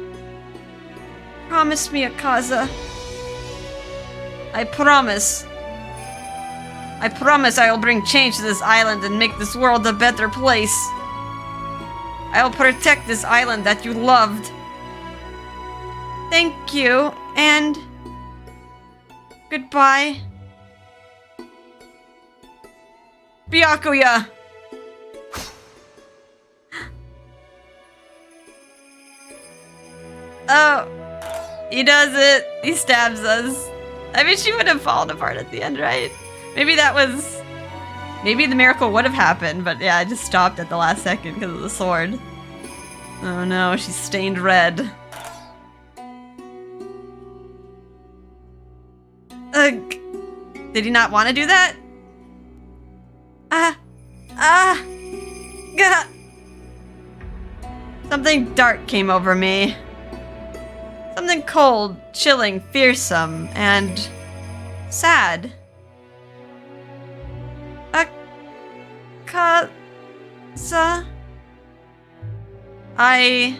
Speaker 1: Promise me, Akaza. I promise. I promise I will bring change to this island and make this world a better place. I will protect this island that you loved. Thank you, and goodbye. Byakuya! Oh, he does it. He stabs us. I mean, she would have fallen apart at the end, right? Maybe the miracle would have happened, but yeah, I just stopped at the last second because of the sword. Oh no, she's stained red. Did he not want to do that? Gah. Something dark came over me. Something cold, chilling, fearsome, and sad. Akaza? I?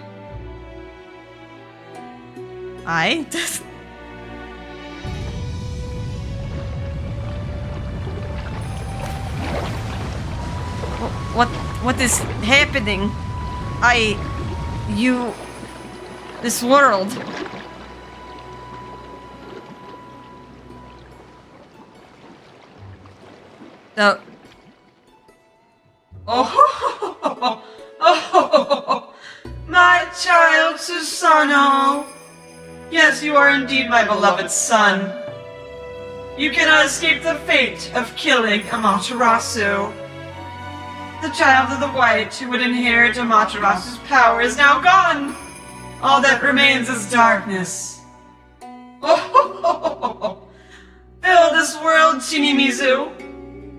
Speaker 1: What is happening? This world.
Speaker 2: My child Susanoo. Yes, you are indeed my beloved son. You cannot escape the fate of killing Amaterasu. The child of the white who would inherit Amaterasu's power is now gone. All that remains is darkness. Fill this world, Shinimizu.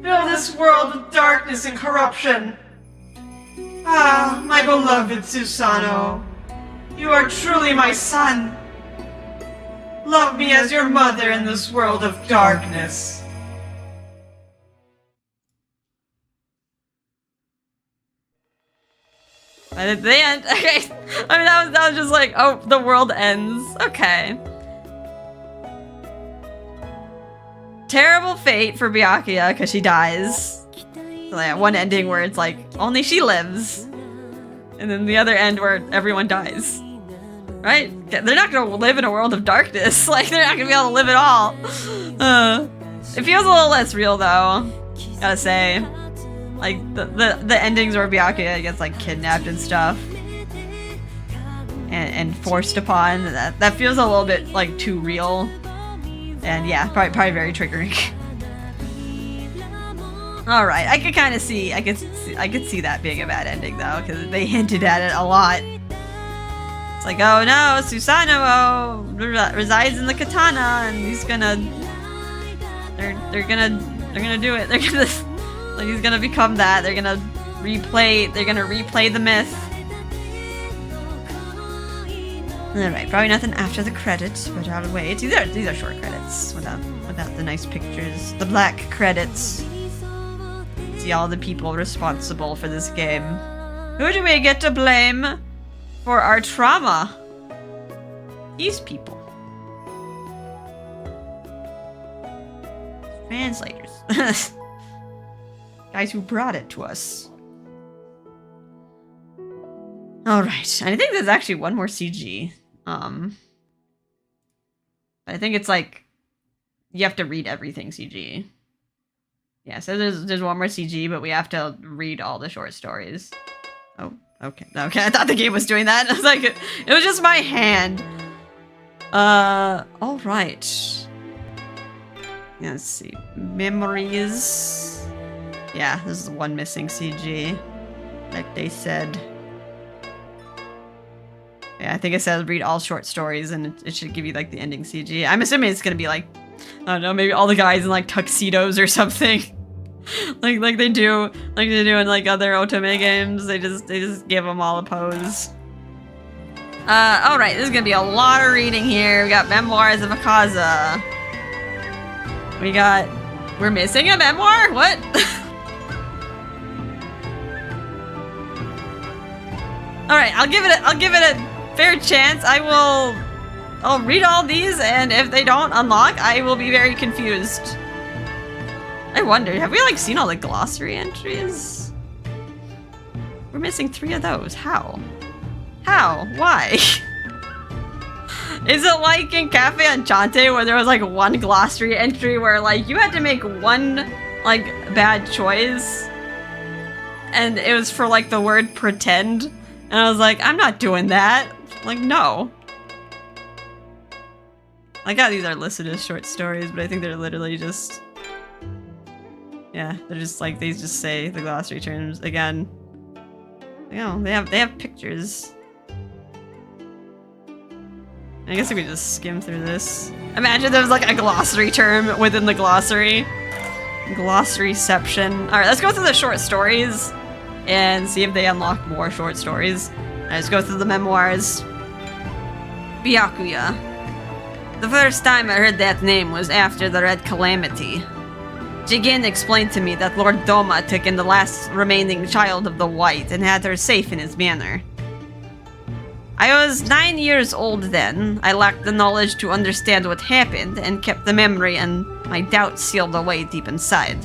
Speaker 2: Fill this world with darkness and corruption. Ah, my beloved Susanoo. You are truly my son. Love me as your mother in this world of darkness.
Speaker 1: And at the end, okay. I mean, that was just like, oh, the world ends. Okay. Terrible fate for Byakuya because she dies. So yeah, one ending where it's like, only she lives. And then the other end where everyone dies. Right? They're not going to live in a world of darkness. Like, they're not going to be able to live at all. It feels a little less real, though. Gotta say. Like, the endings where Byakuya gets, like, kidnapped and stuff. And forced upon. That feels a little bit, like, too real. And yeah, probably very triggering. Alright, I can kind of see could see that being a bad ending though, because they hinted at it a lot. It's like, oh no, Susanoo resides in the katana, and he's gonna, they're gonna do it. They're gonna, like, he's gonna become that. They're gonna replay the myth. Alright, probably nothing after the credits, but I'll wait. These are short credits without the nice pictures. The black credits. See all the people responsible for this game. Who do we get to blame for our trauma? These people. Translators. Guys who brought it to us. Alright, I think there's actually one more CG. But I think it's like you have to read everything CG. Yeah, so there's one more CG, but we have to read all the short stories. Oh, okay. Okay, I thought the game was doing that. I was like, it was just my hand. Alright. Yeah, let's see. Memories. Yeah, this is the one missing CG. Like they said. Yeah, I think it says read all short stories, and it should give you like the ending CG. I'm assuming it's gonna be like, I don't know, maybe all the guys in like tuxedos or something, like they do in like other Otome games. They just give them all a pose. All right, this is gonna be a lot of reading here. We got Memoirs of Akaza. We're missing a memoir. What? All right, I'll give it a fair chance. I'll read all these, and if they don't unlock, I will be very confused. I wonder, have we like seen all the glossary entries? We're missing 3 of those. How? Why? Is it like in Cafe Enchante where there was like one glossary entry where like you had to make one like bad choice, and it was for like the word pretend, and I was like, I'm not doing that. Like, no. I got these are listed as short stories, but I think they're literally just... Yeah, they're just like, they just say the glossary terms again. You know, they have pictures. I guess we could just skim through this. Imagine there was like a glossary term within the glossary. Glossaryception. Alright, let's go through the short stories and see if they unlock more short stories. Alright, let's go through the memoirs. Byakuya. The first time I heard that name was after the Red Calamity. Jigen explained to me that Lord Douma took in the last remaining child of the White and had her safe in his manor. I was 9 years old then. I lacked the knowledge to understand what happened and kept the memory and my doubts sealed away deep inside.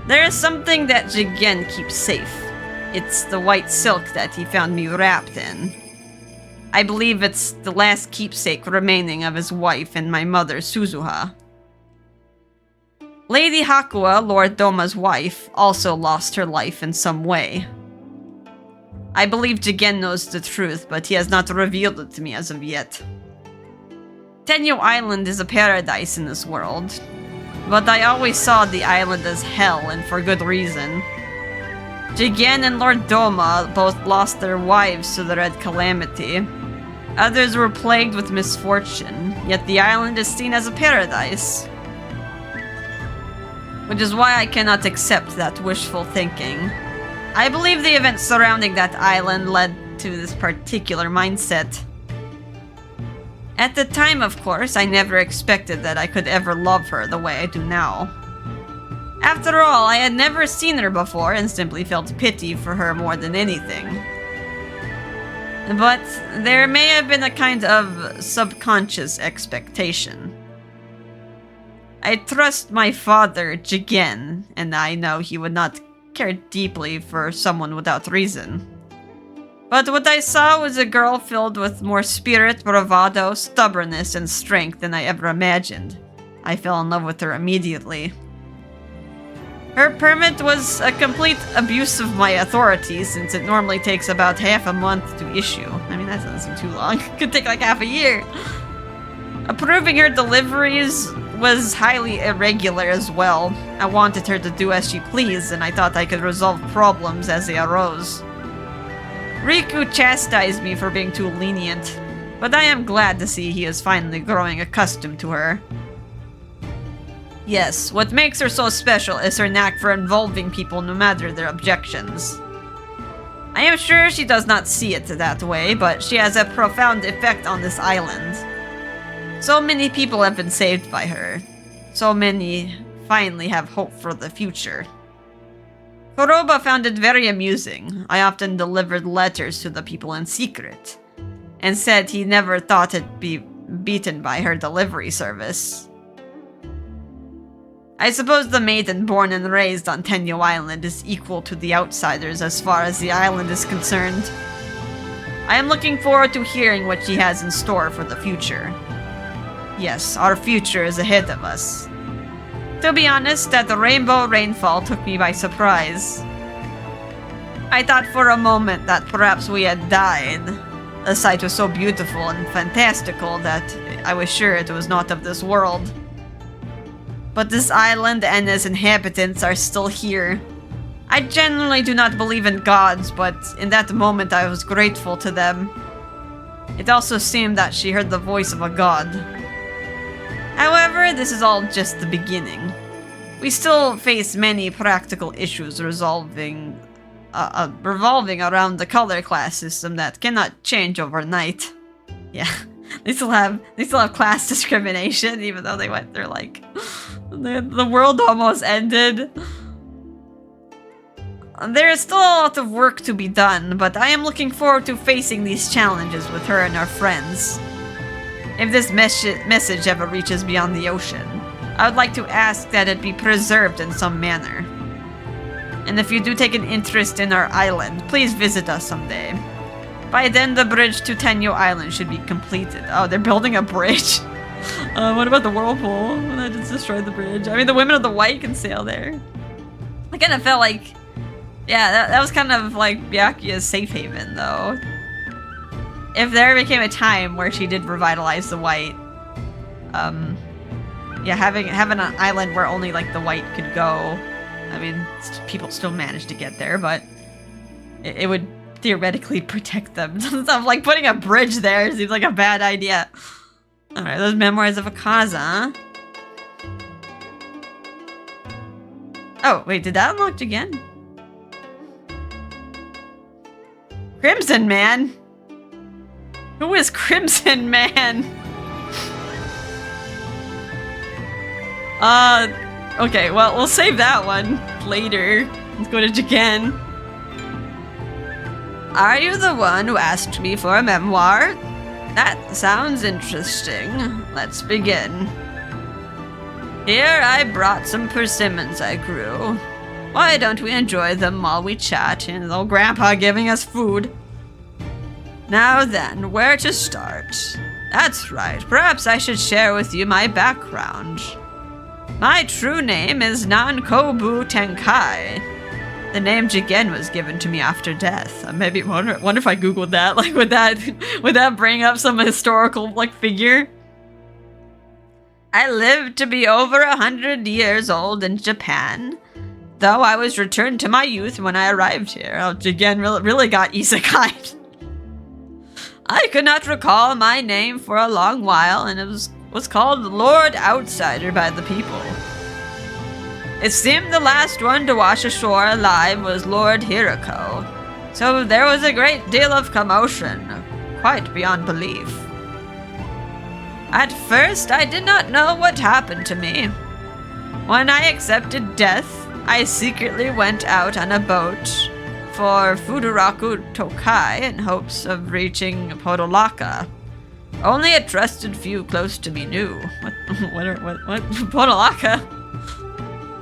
Speaker 1: There is something that Jigen keeps safe. It's the white silk that he found me wrapped in. I believe it's the last keepsake remaining of his wife and my mother, Suzuha. Lady Hakua, Lord Doma's wife, also lost her life in some way. I believe Jigen knows the truth, but he has not revealed it to me as of yet. Tenyo Island is a paradise in this world, but I always saw the island as hell, and for good reason. Jigen and Lord Douma both lost their wives to the Red Calamity. Others were plagued with misfortune, yet the island is seen as a paradise. Which is why I cannot accept that wishful thinking. I believe the events surrounding that island led to this particular mindset. At the time, of course, I never expected that I could ever love her the way I do now. After all, I had never seen her before and simply felt pity for her more than anything. But there may have been a kind of subconscious expectation. I trust my father, Jigen, and I know he would not care deeply for someone without reason. But what I saw was a girl filled with more spirit, bravado, stubbornness, and strength than I ever imagined. I fell in love with her immediately. Her permit was a complete abuse of my authority, since it normally takes about half a month to issue. I mean, that doesn't seem too long. Could take like half a year. Approving her deliveries was highly irregular as well. I wanted her to do as she pleased, and I thought I could resolve problems as they arose. Riku chastised me for being too lenient, but I am glad to see he is finally growing accustomed to her. Yes, what makes her so special is her knack for involving people no matter their objections. I am sure she does not see it that way, but she has a profound effect on this island. So many people have been saved by her. So many finally have hope for the future. Koroba found it very amusing. I often delivered letters to the people in secret, and said he never thought it'd be beaten by her delivery service. I suppose the maiden born and raised on Tenyo Island is equal to the outsiders as far as the island is concerned. I am looking forward to hearing what she has in store for the future. Yes, our future is ahead of us. To be honest, that rainbow rainfall took me by surprise. I thought for a moment that perhaps we had died. The sight was so beautiful and fantastical that I was sure it was not of this world. But this island and its inhabitants are still here. I generally do not believe in gods, but in that moment I was grateful to them. It also seemed that she heard the voice of a god. However, this is all just the beginning. We still face many practical issues revolving around the color class system that cannot change overnight. Yeah, they still have class discrimination, even though they went through like the world almost ended. There is still a lot of work to be done, but I am looking forward to facing these challenges with her and our friends. If this message ever reaches beyond the ocean, I would like to ask that it be preserved in some manner. And if you do take an interest in our island, please visit us someday. By then, the bridge to Tenyo Island should be completed. Oh, they're building a bridge? What about the whirlpool? That just destroyed the bridge. I mean, the women of the white can sail there. I kind of felt like... Yeah, that was kind of like Byakuya's safe haven, though. If there became a time where she did revitalize the white, yeah, having an island where only like the white could go, I mean, people still managed to get there, but it would theoretically protect them. Stuff like putting a bridge there seems like a bad idea. All right, those memoirs of Akaza. Oh, wait, did that unlock again? Crimson Man? Who is Crimson Man? Okay, well, we'll save that one later. Let's go to Jigen. Are you the one who asked me for a memoir? That sounds interesting. Let's begin. Here I brought some persimmons I grew. Why don't we enjoy them while we chat, and little Grandpa giving us food? Now then, where to start? That's right, perhaps I should share with you my background. My true name is Nankobu Tenkai. The name Jigen was given to me after death. Maybe wonder if I googled that, like would that bring up some historical like figure? I lived to be over 100 years old in Japan, though I was returned to my youth when I arrived here. Oh, Jigen really got isekai'd. I could not recall my name for a long while, and it was called Lord Outsider by the people. It seemed the last one to wash ashore alive was Lord Hiroko, so there was a great deal of commotion, quite beyond belief. At first, I did not know what happened to me. When I accepted death, I secretly went out on a boat for Fuduraku Tokai in hopes of reaching Podolaka. Only a trusted few close to me knew. What? Podolaka?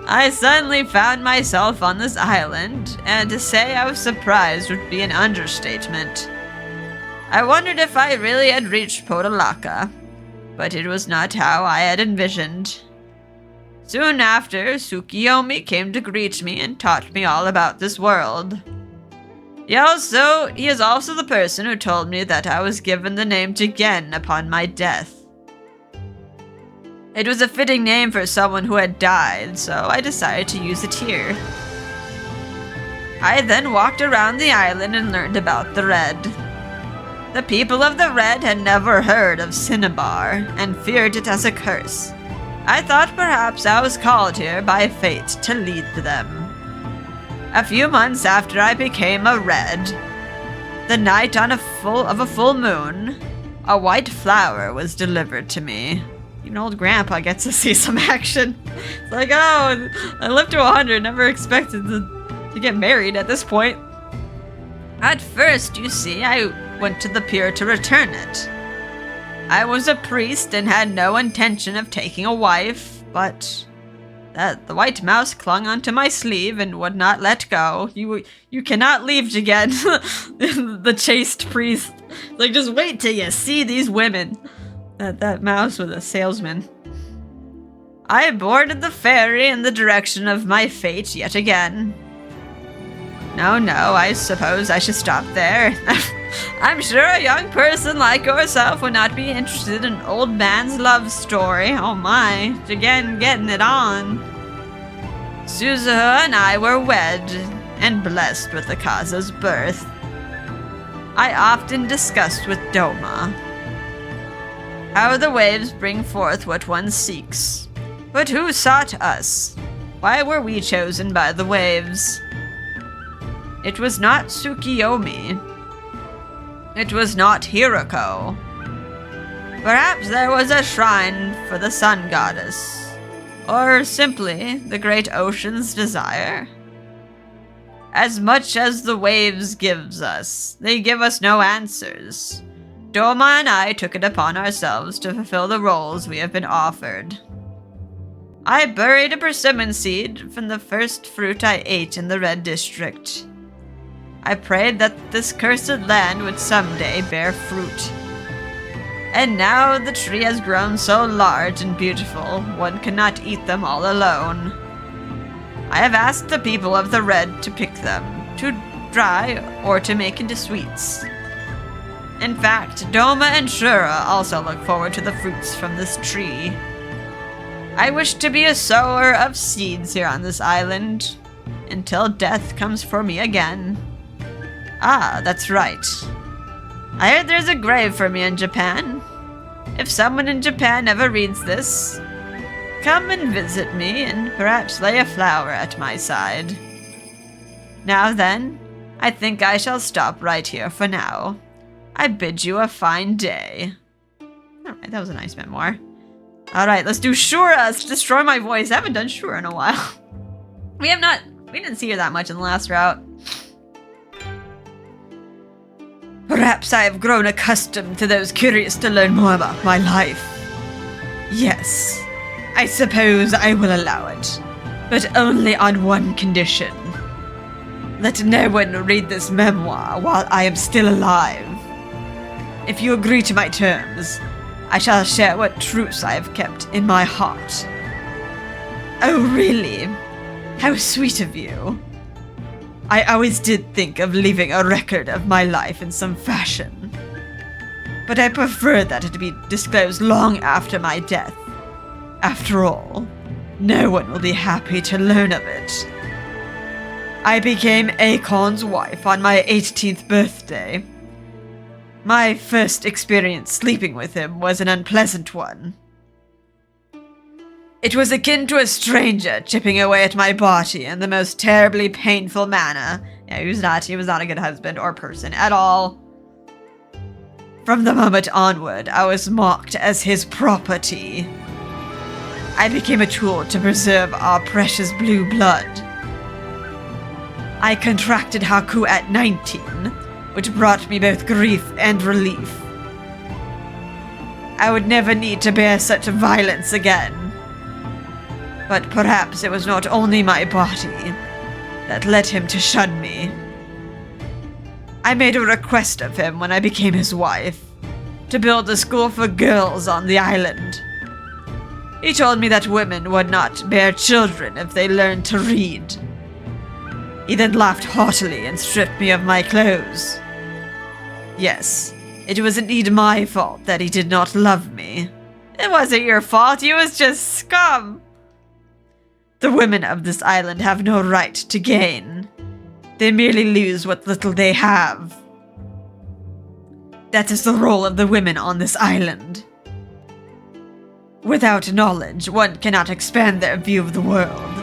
Speaker 1: I suddenly found myself on this island, and to say I was surprised would be an understatement. I wondered if I really had reached Podolaka, but it was not how I had envisioned. Soon after, Tsukiyomi came to greet me and taught me all about this world. He is also the person who told me that I was given the name Jigen upon my death. It was a fitting name for someone who had died, so I decided to use it here. I then walked around the island and learned about the Red. The people of the Red had never heard of Cinnabar and feared it as a curse. I thought perhaps I was called here by fate to lead them. A few months after I became a Red, the night of a full moon, a white flower was delivered to me. Even old Grandpa gets to see some action. It's like, oh, I lived to 100, never expected to get married at this point. At first, you see, I went to the pier to return it. I was a priest and had no intention of taking a wife, but the white mouse clung onto my sleeve and would not let go. You cannot leave again. The chaste priest. Like, just wait till you see these women. That mouse was a salesman. I boarded the ferry in the direction of my fate yet again. No, I suppose I should stop there. I'm sure a young person like yourself would not be interested in an old man's love story. Oh my, again getting it on. Suzuha and I were wed and blessed with Akaza's birth. I often discussed with Douma how the waves bring forth what one seeks. But who sought us? Why were we chosen by the waves? It was not Tsukiyomi. It was not Hiroko. Perhaps there was a shrine for the sun goddess. Or simply the great ocean's desire. As much as the waves gives us, they give us no answers. Douma and I took it upon ourselves to fulfill the roles we have been offered. I buried a persimmon seed from the first fruit I ate in the Red District. I prayed that this cursed land would someday bear fruit. And now the tree has grown so large and beautiful, one cannot eat them all alone. I have asked the people of the Red to pick them, to dry or to make into sweets. In fact, Douma and Shura also look forward to the fruits from this tree. I wish to be a sower of seeds here on this island, until death comes for me again. Ah, that's right. I heard there's a grave for me in Japan. If someone in Japan ever reads this, come and visit me and perhaps lay a flower at my side. Now then, I think I shall stop right here for now. I bid you a fine day. Alright, that was a nice memoir. Alright, let's do Shura's Destroy My Voice. I haven't done Shura in a while. We didn't see her that much in the last route. Perhaps I have grown accustomed to those curious to learn more about my life. Yes, I suppose I will allow it, but only on one condition. Let no one read this memoir while I am still alive. If you agree to my terms, I shall share what truths I have kept in my heart. Oh, really? How sweet of you. I always did think of leaving a record of my life in some fashion. But I prefer that it be disclosed long after my death. After all, no one will be happy to learn of it. I became Akon's wife on my 18th birthday. My first experience sleeping with him was an unpleasant one. It was akin to a stranger chipping away at my body in the most terribly painful manner. Yeah, he was not a good husband or person at all. From the moment onward, I was mocked as his property. I became a tool to preserve our precious blue blood. I contracted Haku at 19, which brought me both grief and relief. I would never need to bear such violence again. But perhaps it was not only my body that led him to shun me. I made a request of him when I became his wife, to build a school for girls on the island. He told me that women would not bear children if they learned to read. He then laughed haughtily and stripped me of my clothes. Yes, it was indeed my fault that he did not love me, It wasn't your fault, you was just scum. The women of this island have no right to gain. They merely lose what little they have. That is the role of the women on this island. Without knowledge, one cannot expand their view of the world.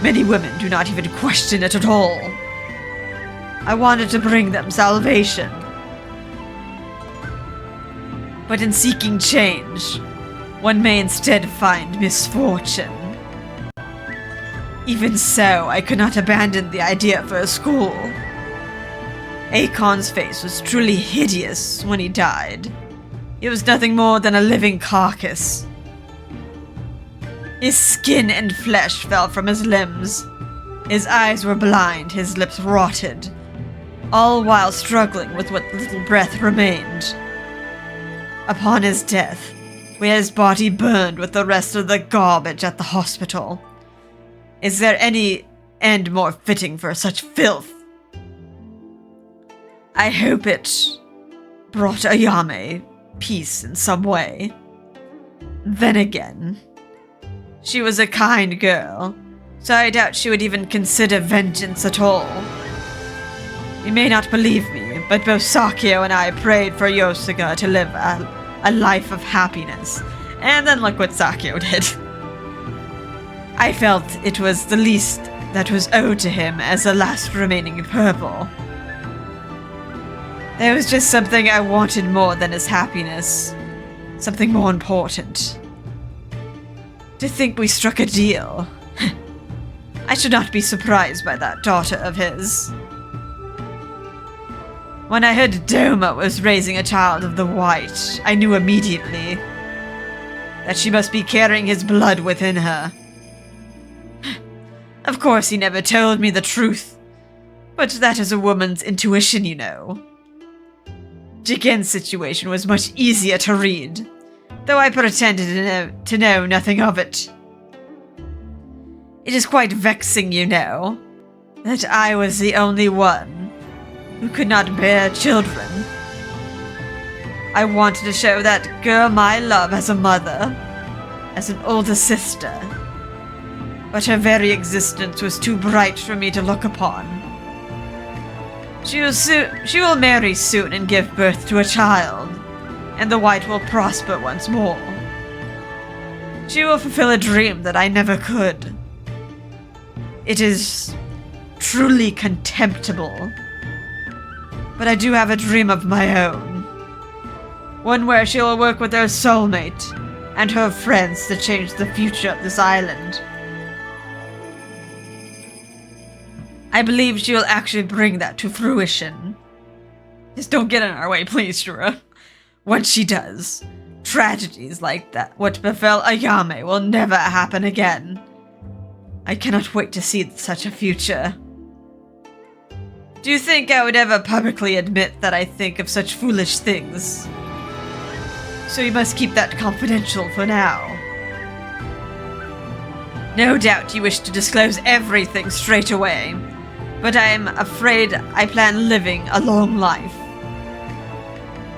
Speaker 1: Many women do not even question it at all. I wanted to bring them salvation. But in seeking change, one may instead find misfortune. Even so, I could not abandon the idea for a school. Akon's face was truly hideous when he died. It was nothing more than a living carcass. His skin and flesh fell from his limbs. His eyes were blind, his lips rotted, all while struggling with what little breath remained. Upon his death, we had his body burned with the rest of the garbage at the hospital. Is there any end more fitting for such filth? I hope it brought Ayame peace in some way. Then again, she was a kind girl, so I doubt she would even consider vengeance at all. You may not believe me, but both Sakio and I prayed for Yosuga to live a life of happiness. And then look what Sakio did. I felt it was the least that was owed to him as the last remaining purple. There was just something I wanted more than his happiness. Something more important. To think we struck a deal. I should not be surprised by that daughter of his. When I heard Douma was raising a child of the white, I knew immediately that she must be carrying his blood within her. Of course, he never told me the truth, but that is a woman's intuition, you know. Jigen's situation was much easier to read, though I pretended to know nothing of it. It is quite vexing, you know, that I was the only one who could not bear children. I wanted to show that girl my love as a mother, as an older sister, but her very existence was too bright for me to look upon. She will marry soon and give birth to a child, and the white will prosper once more. She will fulfill a dream that I never could. It is truly contemptible, but I do have a dream of my own. One where she will work with her soulmate and her friends to change the future of this island. I believe she will actually bring that to fruition. Just don't get in our way, please, Shura. Once she does, tragedies like that, what befell Ayame, will never happen again. I cannot wait to see such a future. Do you think I would ever publicly admit that I think of such foolish things? So you must keep that confidential for now. No doubt you wish to disclose everything straight away, but I am afraid I plan living a long life.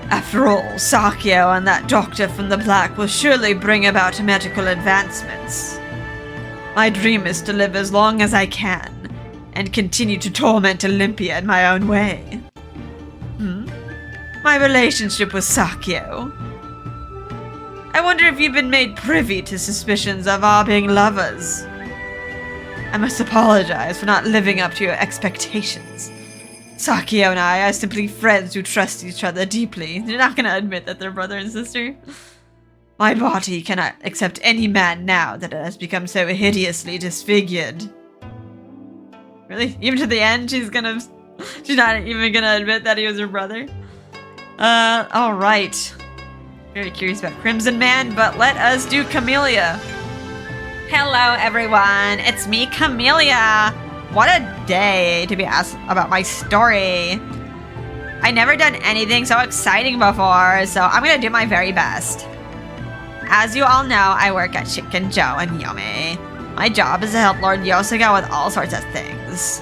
Speaker 1: After all, Sakio and that doctor from the Black will surely bring about medical advancements. My dream is to live as long as I can, and continue to torment Olympia in my own way. My relationship with Sakio. I wonder if you've been made privy to suspicions of our being lovers. I must apologize for not living up to your expectations. Sakio and I are simply friends who trust each other deeply. You're not gonna admit that they're brother and sister. My body cannot accept any man now that it has become so hideously disfigured. Really? Even to the end, she's not even gonna admit that he was her brother? Alright. Very curious about Crimson Man, but let us do Camellia. Hello, everyone. It's me, Camellia. What a day to be asked about my story. I never done anything so exciting before, so I'm gonna do my very best. As you all know, I work at Chicken Joe and Yummy. My job is to help Lord Yosuga with all sorts of things.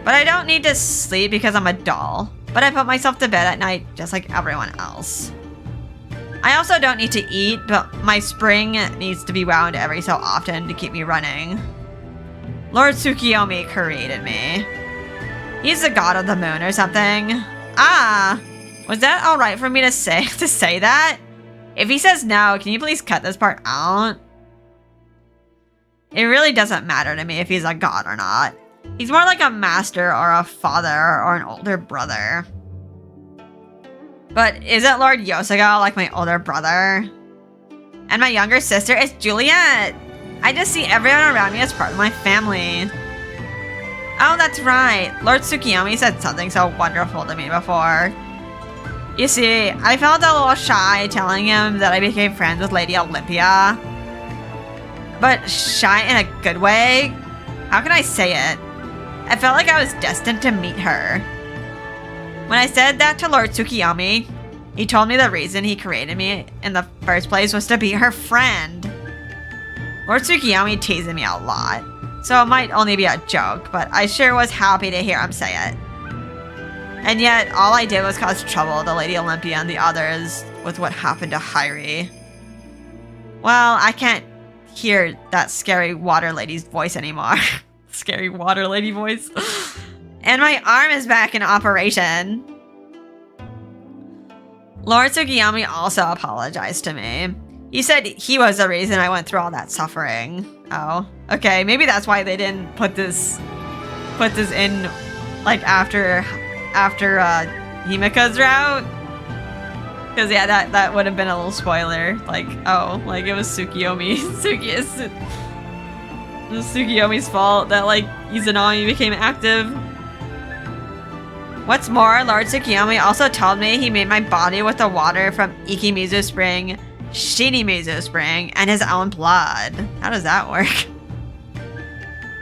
Speaker 1: But I don't need to sleep because I'm a doll. But I put myself to bed at night just like everyone else. I also don't need to eat, but my spring needs to be wound every so often to keep me running. Lord Tsukiyomi created me. He's the god of the moon or something. Ah, was that alright for me to say that? If he says no, can you please cut this part out? It really doesn't matter to me if he's a god or not. He's more like a master or a father or an older brother. But isn't Lord Yosuga like my older brother? And my younger sister is Juliet. I just see everyone around me as part of my family. Oh, that's right. Lord Tsukiyomi said something so wonderful to me before. You see, I felt a little shy telling him that I became friends with Lady Olympia. But shy in a good way? How can I say it? I felt like I was destined to meet her. When I said that to Lord Tsukiyomi, he told me the reason he created me in the first place was to be her friend. Lord Tsukiyomi teased me a lot, so it might only be a joke, but I sure was happy to hear him say it. And yet, all I did was cause trouble to Lady Olympia and the others with what happened to Hyrie. Well, I can't hear that scary water lady's voice anymore. Scary water lady voice. And my arm is back in operation. Lord Tsukiyomi also apologized to me. He said he was the reason I went through all that suffering. Oh, okay, maybe that's why they didn't put this in like after Himika's route. Because yeah, that would have been a little spoiler. Like, oh, like it was Tsukiyomi's fault that like Izanami became active. What's more, Lord Tsukiyomi also told me he made my body with the water from Ikimizu Spring, Shinimizu Spring, and his own blood. How does that work?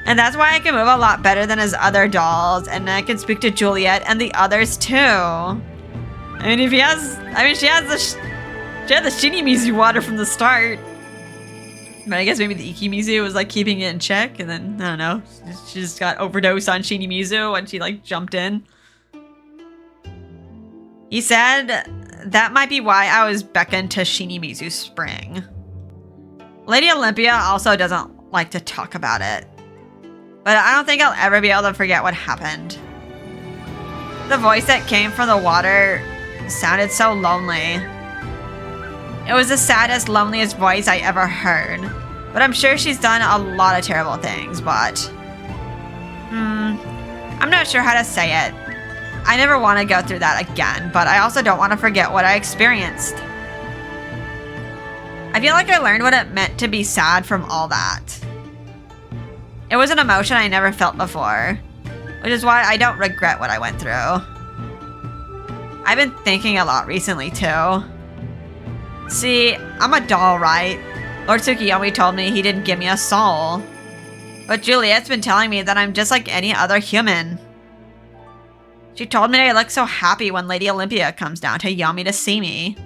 Speaker 1: And that's why I can move a lot better than his other dolls, and I can speak to Juliet and the others too. I mean, she had the Shinimizu water from the start. But I guess maybe the Ikimizu was like keeping it in check, and then, I don't know, she just got overdosed on Shinimizu when she like jumped in. He said that might be why I was beckoned to Shinimizu Spring. Lady Olympia also doesn't like to talk about it. But I don't think I'll ever be able to forget what happened. The voice that came from the water sounded so lonely. It was the saddest, loneliest voice I ever heard. But I'm sure she's done a lot of terrible things, but... I'm not sure how to say it. I never want to go through that again, but I also don't want to forget what I experienced. I feel like I learned what it meant to be sad from all that. It was an emotion I never felt before, which is why I don't regret what I went through. I've been thinking a lot recently, too. See, I'm a doll, right? Lord Tsukiyomi told me he didn't give me a soul. But Juliet's been telling me that I'm just like any other human. She told me I look so happy when Lady Olympia comes down to Yomi to see me.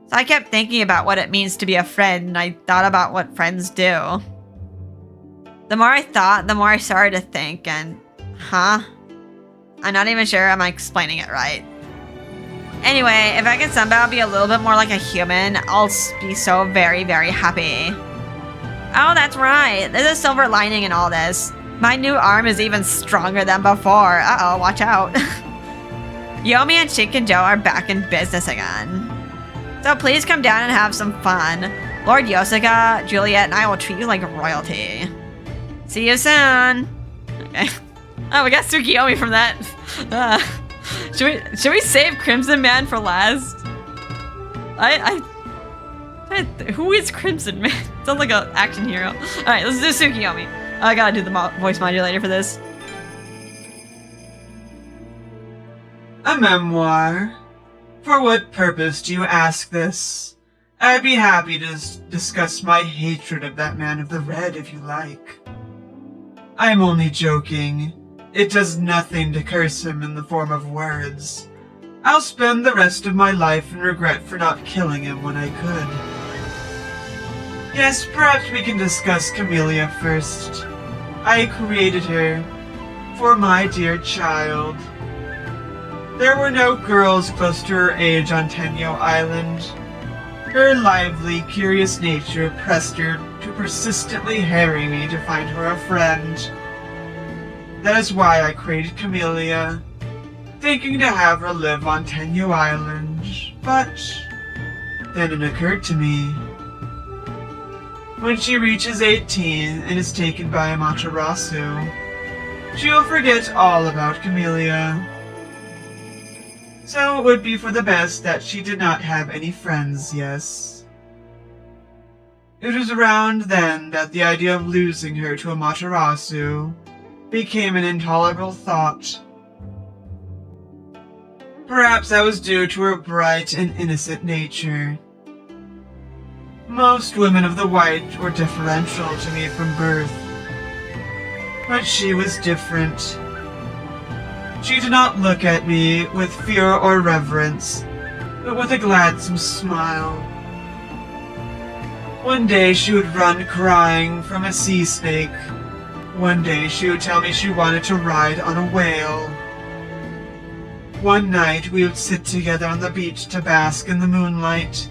Speaker 1: So I kept thinking about what it means to be a friend, and I thought about what friends do. The more I thought, the more I started to think, and... I'm not even sure I'm explaining it right. Anyway, if I can somehow be a little bit more like a human, I'll be so very, very happy. Oh, that's right. There's a silver lining in all this. My new arm is even stronger than before. Uh-oh, watch out. Yomi and Shinkenjo are back in business again. So please come down and have some fun. Lord Yosuga, Juliet, and I will treat you like royalty. See you soon. Okay. Oh, we got Tsukiyomi from that. Should we save Crimson Man for last? Who is Crimson Man? Sounds like an action hero. All right, let's do Tsukiyomi. Oh, I gotta do the voice modulator for this.
Speaker 2: A memoir? For what purpose do you ask this? I'd be happy to discuss my hatred of that man of the red if you like. I'm only joking. It does nothing to curse him in the form of words. I'll spend the rest of my life in regret for not killing him when I could. Yes, perhaps we can discuss Camellia first. I created her for my dear child. There were no girls close to her age on Tenyo Island. Her lively, curious nature pressed her to persistently harry me to find her a friend. That is why I created Camellia, thinking to have her live on Tenyu Island, but then it occurred to me. When she reaches 18 and is taken by Amaterasu, she will forget all about Camellia. So it would be for the best that she did not have any friends, yes. It was around then that the idea of losing her to Amaterasu became an intolerable thought. Perhaps that was due to her bright and innocent nature. Most women of the white were differential to me from birth, but she was different. She did not look at me with fear or reverence, but with a gladsome smile. One day she would run crying from a sea snake. One day she would tell me she wanted to ride on a whale. One night we would sit together on the beach to bask in the moonlight.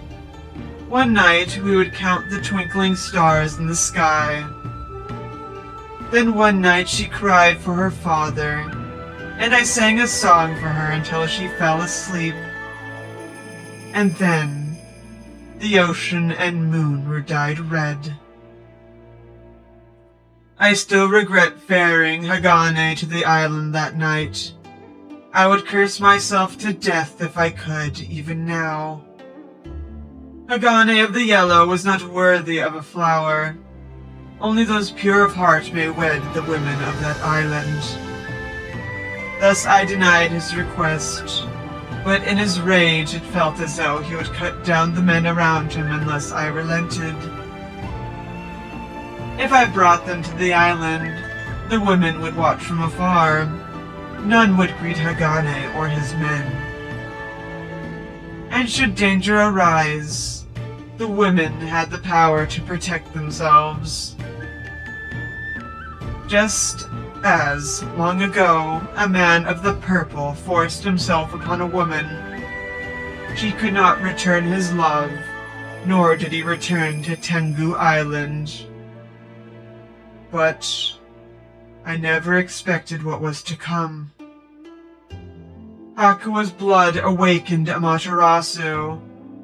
Speaker 2: One night we would count the twinkling stars in the sky. Then one night she cried for her father, and I sang a song for her until she fell asleep. And then the ocean and moon were dyed red. I still regret ferrying Hagane to the island that night. I would curse myself to death if I could, even now. Hagane of the Yellow was not worthy of a flower. Only those pure of heart may wed the women of that island. Thus I denied his request, but in his rage it felt as though he would cut down the men around him unless I relented. If I brought them to the island, the women would watch from afar. None would greet Hagane or his men. And should danger arise, the women had the power to protect themselves. Just as, long ago, a man of the purple forced himself upon a woman, she could not return his love, nor did he return to Tengu Island. But I never expected what was to come. Hakua's blood awakened Amaterasu,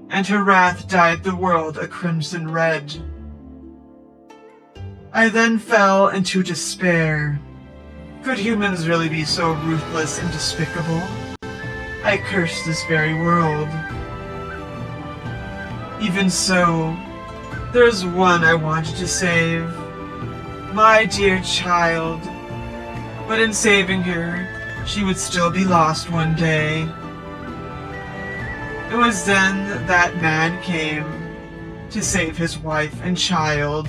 Speaker 2: and her wrath dyed the world a crimson red. I then fell into despair. Could humans really be so ruthless and despicable? I cursed this very world. Even so, there is one I wanted to save. My dear child. But in saving her, she would still be lost one day. It was then that man came to save his wife and child.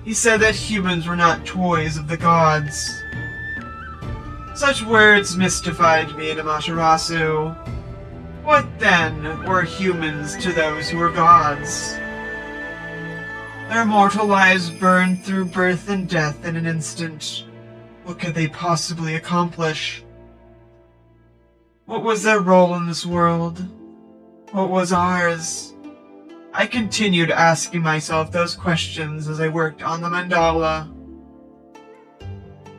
Speaker 2: He said that humans were not toys of the gods. Such words mystified me and Amaterasu. What then were humans to those who were gods? Their mortal lives burned through birth and death in an instant. What could they possibly accomplish? What was their role in this world? What was ours? I continued asking myself those questions as I worked on the mandala.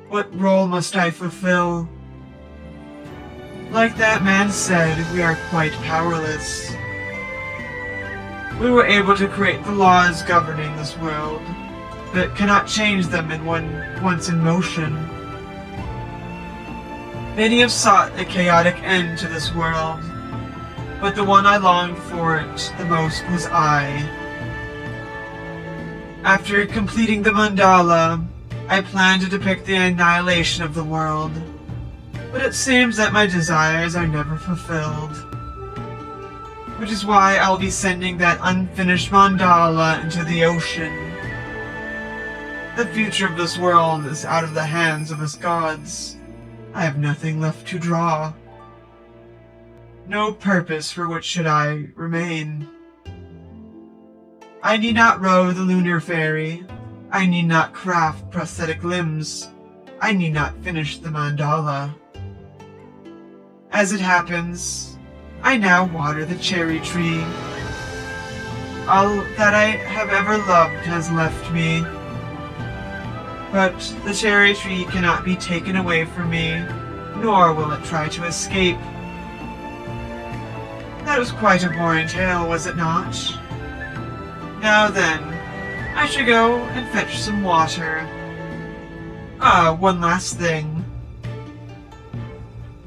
Speaker 2: What role must I fulfill? Like that man said, we are quite powerless. We were able to create the laws governing this world, but cannot change them once in motion. Many have sought a chaotic end to this world, but the one I longed for it the most was I. After completing the mandala, I planned to depict the annihilation of the world, but it seems that my desires are never fulfilled. Which is why I'll be sending that unfinished mandala into the ocean. The future of this world is out of the hands of us gods. I have nothing left to draw. No purpose for which should I remain. I need not row the lunar ferry. I need not craft prosthetic limbs. I need not finish the mandala. As it happens, I now water the cherry tree. All that I have ever loved has left me. But the cherry tree cannot be taken away from me, nor will it try to escape. That was quite a boring tale, was it not? Now then, I should go and fetch some water. One last thing.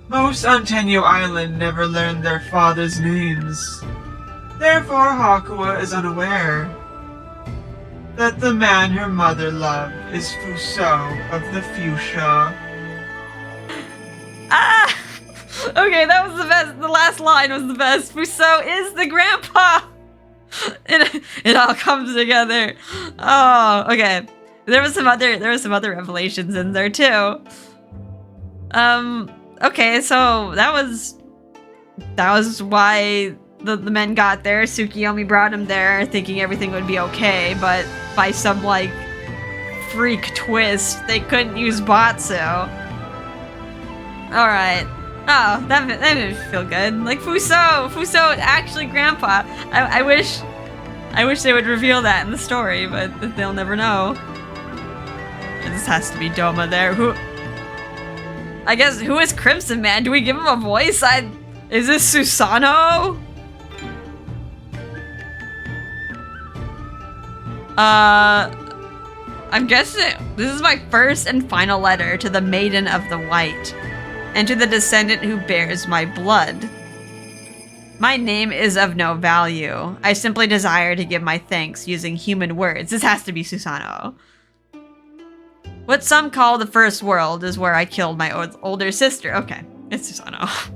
Speaker 2: Most on Tenyo Island never learned their father's names. Therefore, Hakua is unaware that the man her mother loved is Fuso of the Fuchsia.
Speaker 1: Ah! Okay, that was the best. The last line was the best. Fuso is the grandpa. It all comes together. Oh, okay. There was some other revelations in there too. Okay, so that was why the men got there. Tsukiyomi brought him there thinking everything would be okay, but by some like freak twist, they couldn't use Batsu. Alright. Oh, that made me feel good. Like Fuso actually grandpa. I wish they would reveal that in the story, but they'll never know. This has to be Douma there. I guess, who is Crimson Man? Do we give him a voice? Is this Susanoo? I'm guessing this is my first and final letter to the Maiden of the White, and to the descendant who bears my blood. My name is of no value. I simply desire to give my thanks using human words. This has to be Susanoo. What some call the first world is where I killed my older sister. Okay, it's Susanoo.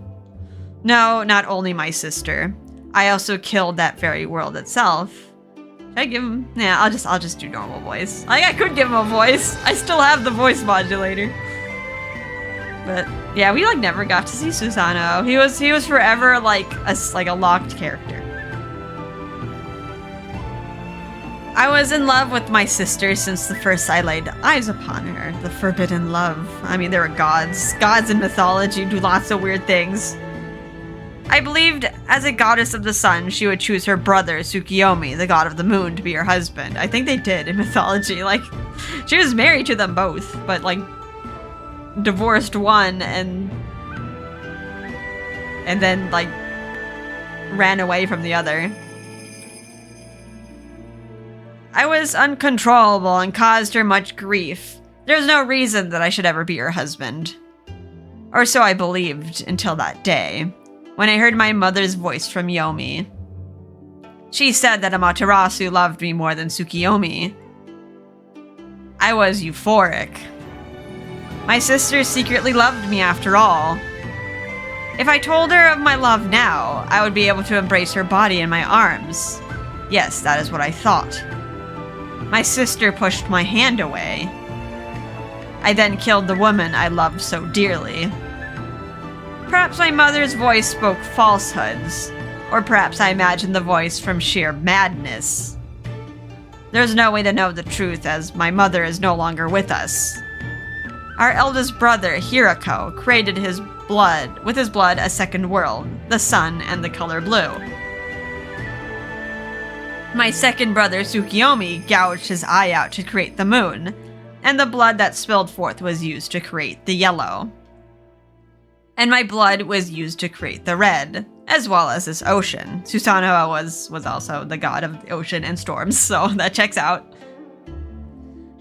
Speaker 1: No, not only my sister. I also killed that very world itself. Should I give him? Yeah, I'll just do normal voice. I could give him a voice. I still have the voice modulator. But yeah, we like never got to see Susanoo. He was forever like a locked character. I was in love with my sister since the first I laid eyes upon her. The forbidden love. I mean, there are gods. Gods in mythology do lots of weird things. I believed as a goddess of the sun, she would choose her brother, Tsukiyomi, the god of the moon, to be her husband. I think they did in mythology. Like, she was married to them both, but like, divorced one and then like, ran away from the other. I was uncontrollable and caused her much grief. There's no reason that I should ever be her husband. Or so I believed until that day, when I heard my mother's voice from Yomi. She said that Amaterasu loved me more than Tsukiyomi. I was euphoric. My sister secretly loved me after all. If I told her of my love now, I would be able to embrace her body in my arms. Yes, that is what I thought. My sister pushed my hand away. I then killed the woman I loved so dearly. Perhaps my mother's voice spoke falsehoods, or perhaps I imagined the voice from sheer madness. There's no way to know the truth as my mother is no longer with us. Our eldest brother, Hirako, created with his blood a second world, the sun and the color blue. My second brother, Tsukiyomi, gouged his eye out to create the moon, and the blood that spilled forth was used to create the yellow. And my blood was used to create the red, as well as this ocean. Susanoo was also the god of the ocean and storms, so that checks out.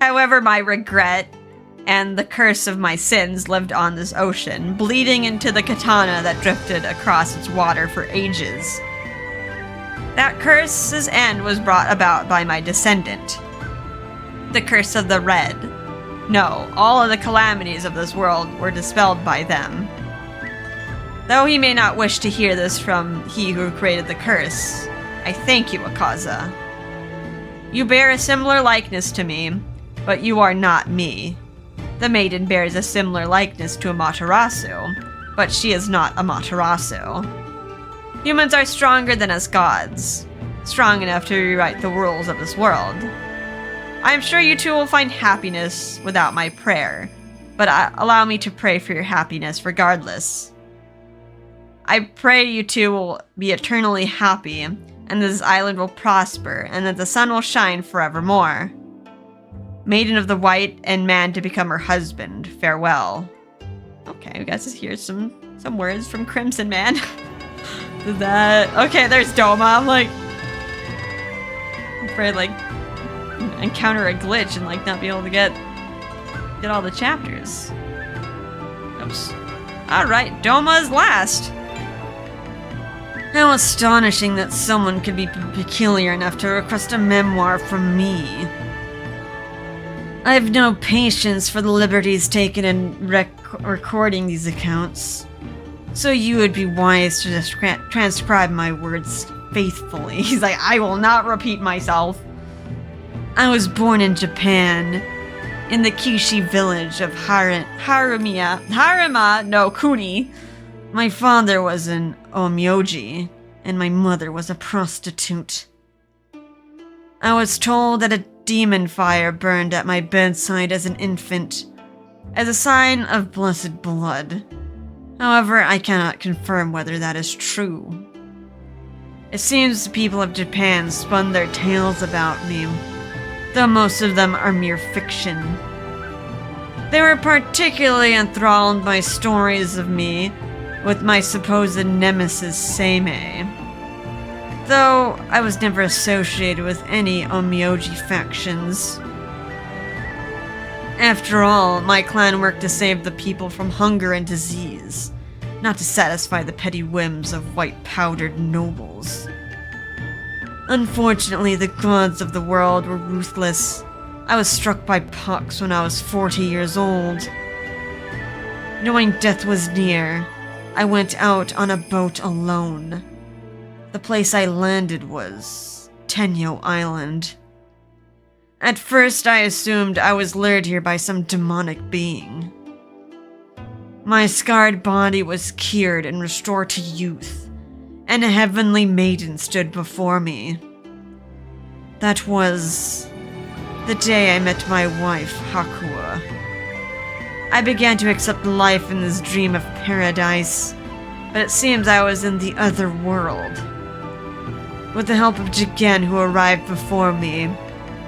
Speaker 1: However, my regret and the curse of my sins lived on this ocean, bleeding into the katana that drifted across its water for ages. That curse's end was brought about by my descendant. The curse of the red. No, all of the calamities of this world were dispelled by them. Though he may not wish to hear this from he who created the curse, I thank you, Akaza. You bear a similar likeness to me, but you are not me. The maiden bears a similar likeness to Amaterasu, but she is not Amaterasu. Humans are stronger than us gods, strong enough to rewrite the rules of this world. I am sure you two will find happiness without my prayer, but allow me to pray for your happiness regardless. I pray you two will be eternally happy, and this island will prosper, and that the sun will shine forevermore. Maiden of the White, and man to become her husband. Farewell. Okay, we got to hear some words from Crimson Man. Okay, there's Douma. I'm like, I'm afraid like encounter a glitch and like not be able to get all the chapters. Oops. Alright, Doma's last. How astonishing that someone could be peculiar enough to request a memoir from me. I have no patience for the liberties taken in recording these accounts, so you would be wise to just transcribe my words faithfully. He's like, I will not repeat myself. I was born in Japan, in the Kishi village of Harima no Kuni. My father was an omyoji, and my mother was a prostitute. I was told that a demon fire burned at my bedside as an infant, as a sign of blessed blood. However, I cannot confirm whether that is true. It seems the people of Japan spun their tales about me, though most of them are mere fiction. They were particularly enthralled by stories of me with my supposed nemesis Seimei, though I was never associated with any omyoji factions. After all, my clan worked to save the people from hunger and disease, not to satisfy the petty whims of white-powdered nobles. Unfortunately, the gods of the world were ruthless. I was struck by pox when I was 40 years old. Knowing death was near, I went out on a boat alone. The place I landed was Tenyo Island. At first, I assumed I was lured here by some demonic being. My scarred body was cured and restored to youth, and a heavenly maiden stood before me. That was the day I met my wife, Hakua. I began to accept life in this dream of paradise, but it seems I was in the other world. With the help of Jigen, who arrived before me,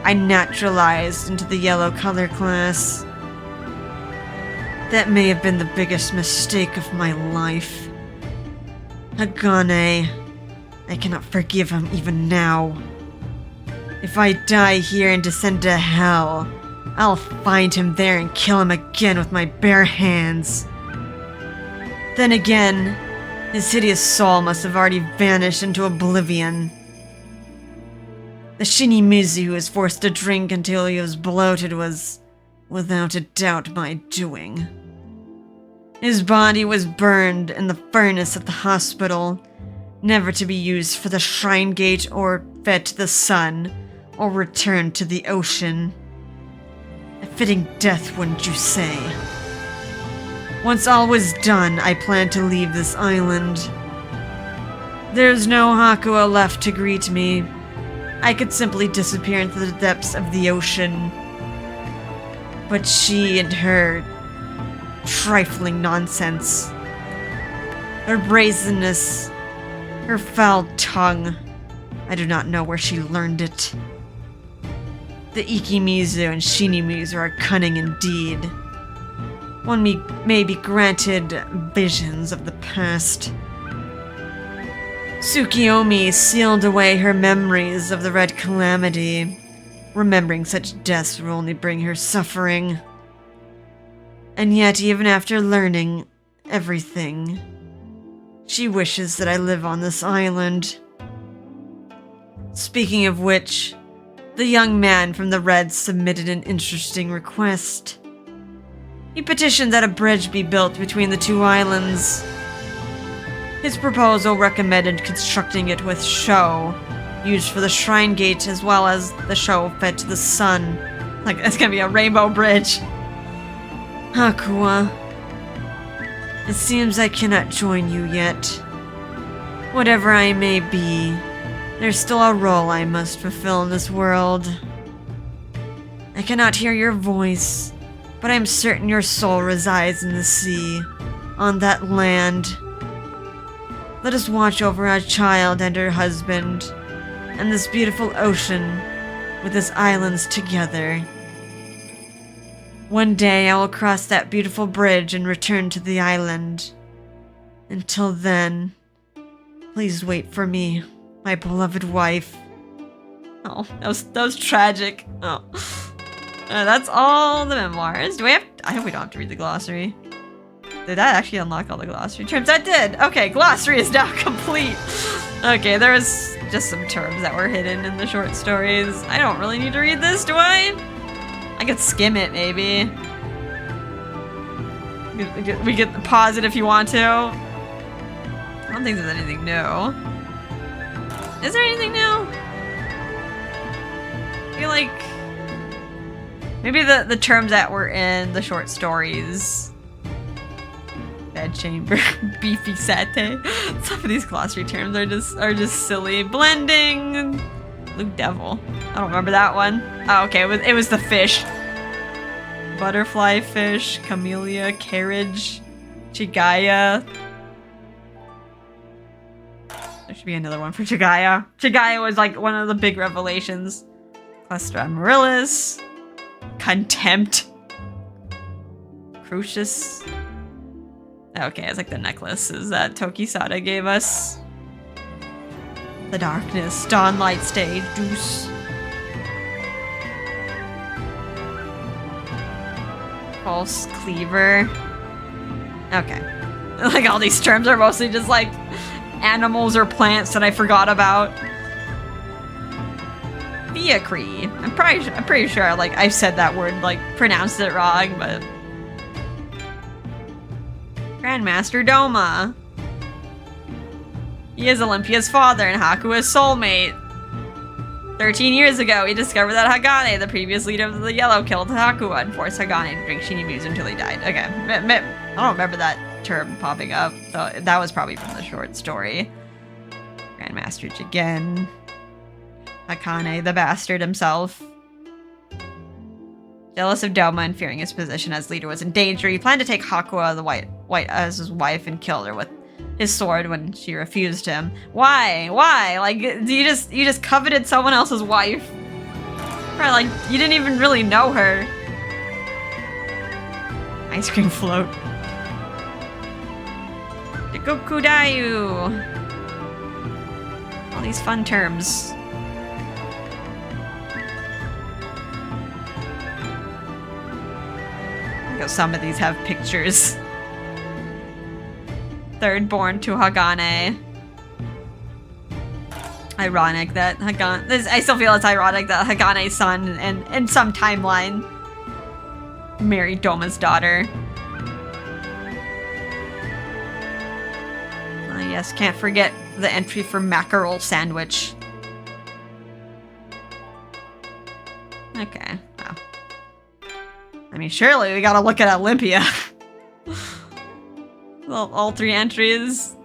Speaker 1: I naturalized into the yellow color class. That may have been the biggest mistake of my life. Hagane, I cannot forgive him even now. If I die here and descend to hell, I'll find him there and kill him again with my bare hands. Then again, his hideous soul must have already vanished into oblivion. The Shinimizu who was forced to drink until he was bloated was, without a doubt, my doing. His body was burned in the furnace at the hospital, never to be used for the shrine gate or fed to the sun, or returned to the ocean. A fitting death, wouldn't you say? Once all was done, I planned to leave this island. There's no Hakua left to greet me. I could simply disappear into the depths of the ocean. But she and her trifling nonsense, her brazenness, her foul tongue, I do not know where she learned it. The Ikimizu and Shinimizu are cunning indeed. One may be granted visions of the past. Tsukiyomi sealed away her memories of the Red Calamity. Remembering such deaths will only bring her suffering. And yet, even after learning everything, she wishes that I live on this island. Speaking of which, the young man from the Red submitted an interesting request. He petitioned that a bridge be built between the two islands. His proposal recommended constructing it with sho, used for the shrine gate, as well as the sho fed to the sun. Like, it's gonna be a rainbow bridge. Hakua, it seems I cannot join you yet. Whatever I may be, there's still a role I must fulfill in this world. I cannot hear your voice, but I'm certain your soul resides in the sea, on that land. Let us watch over our child and her husband, and this beautiful ocean with its islands together. One day I will cross that beautiful bridge and return to the island. Until then, please wait for me, my beloved wife. Oh, that was tragic. Oh. That's all the memoirs. Do we have... I hope we don't have to read the glossary. Did that actually unlock all the glossary terms? That did! Okay, glossary is now complete. Okay, there was just some terms that were hidden in the short stories. I don't really need to read this, do I? I could skim it, maybe. We get pause it if you want to. I don't think there's anything new. Is there anything new? I feel like... maybe the terms that were in the short stories. Bed chamber, beefy satay. Some of these glossary terms are just silly. Blending, Blue Devil. I don't remember that one. Oh, okay, it was the fish. Butterfly fish, camellia, carriage, chigaya. There should be another one for chigaya. Chigaya was like one of the big revelations. Cluster amaryllis, contempt, crucius. Okay, it's like the necklaces that Tokisada gave us. The darkness, dawnlight stage, deuce. False cleaver. Okay. Like all these terms are mostly just like animals or plants that I forgot about. Fiacre. I'm pretty sure like I said that word, like pronounced it wrong, but Grandmaster Douma. He is Olympia's father and Hakua's soulmate. 13 years ago, he discovered that Hagane, the previous leader of the Yellow, killed Hakua and forced Hagane to drink Shinimizu until he died. Okay, I don't remember that term popping up, so that was probably from the short story. Grandmaster Jigen. Hakane, the bastard himself. Jealous of Douma and fearing his position as leader was in danger, he planned to take Hakua the White as his wife and kill her with his sword when she refused him. Why? Why? Like, you just coveted someone else's wife? Right, like, you didn't even really know her. Ice cream float. Gokudayu. All these fun terms. Some of these have pictures. Third born to Hagane. Ironic that I still feel it's ironic that Hagane's son and in some timeline married Douma's daughter. Yes, can't forget the entry for mackerel sandwich. Okay, wow. I mean, surely we gotta look at Olympia. Well, all three entries.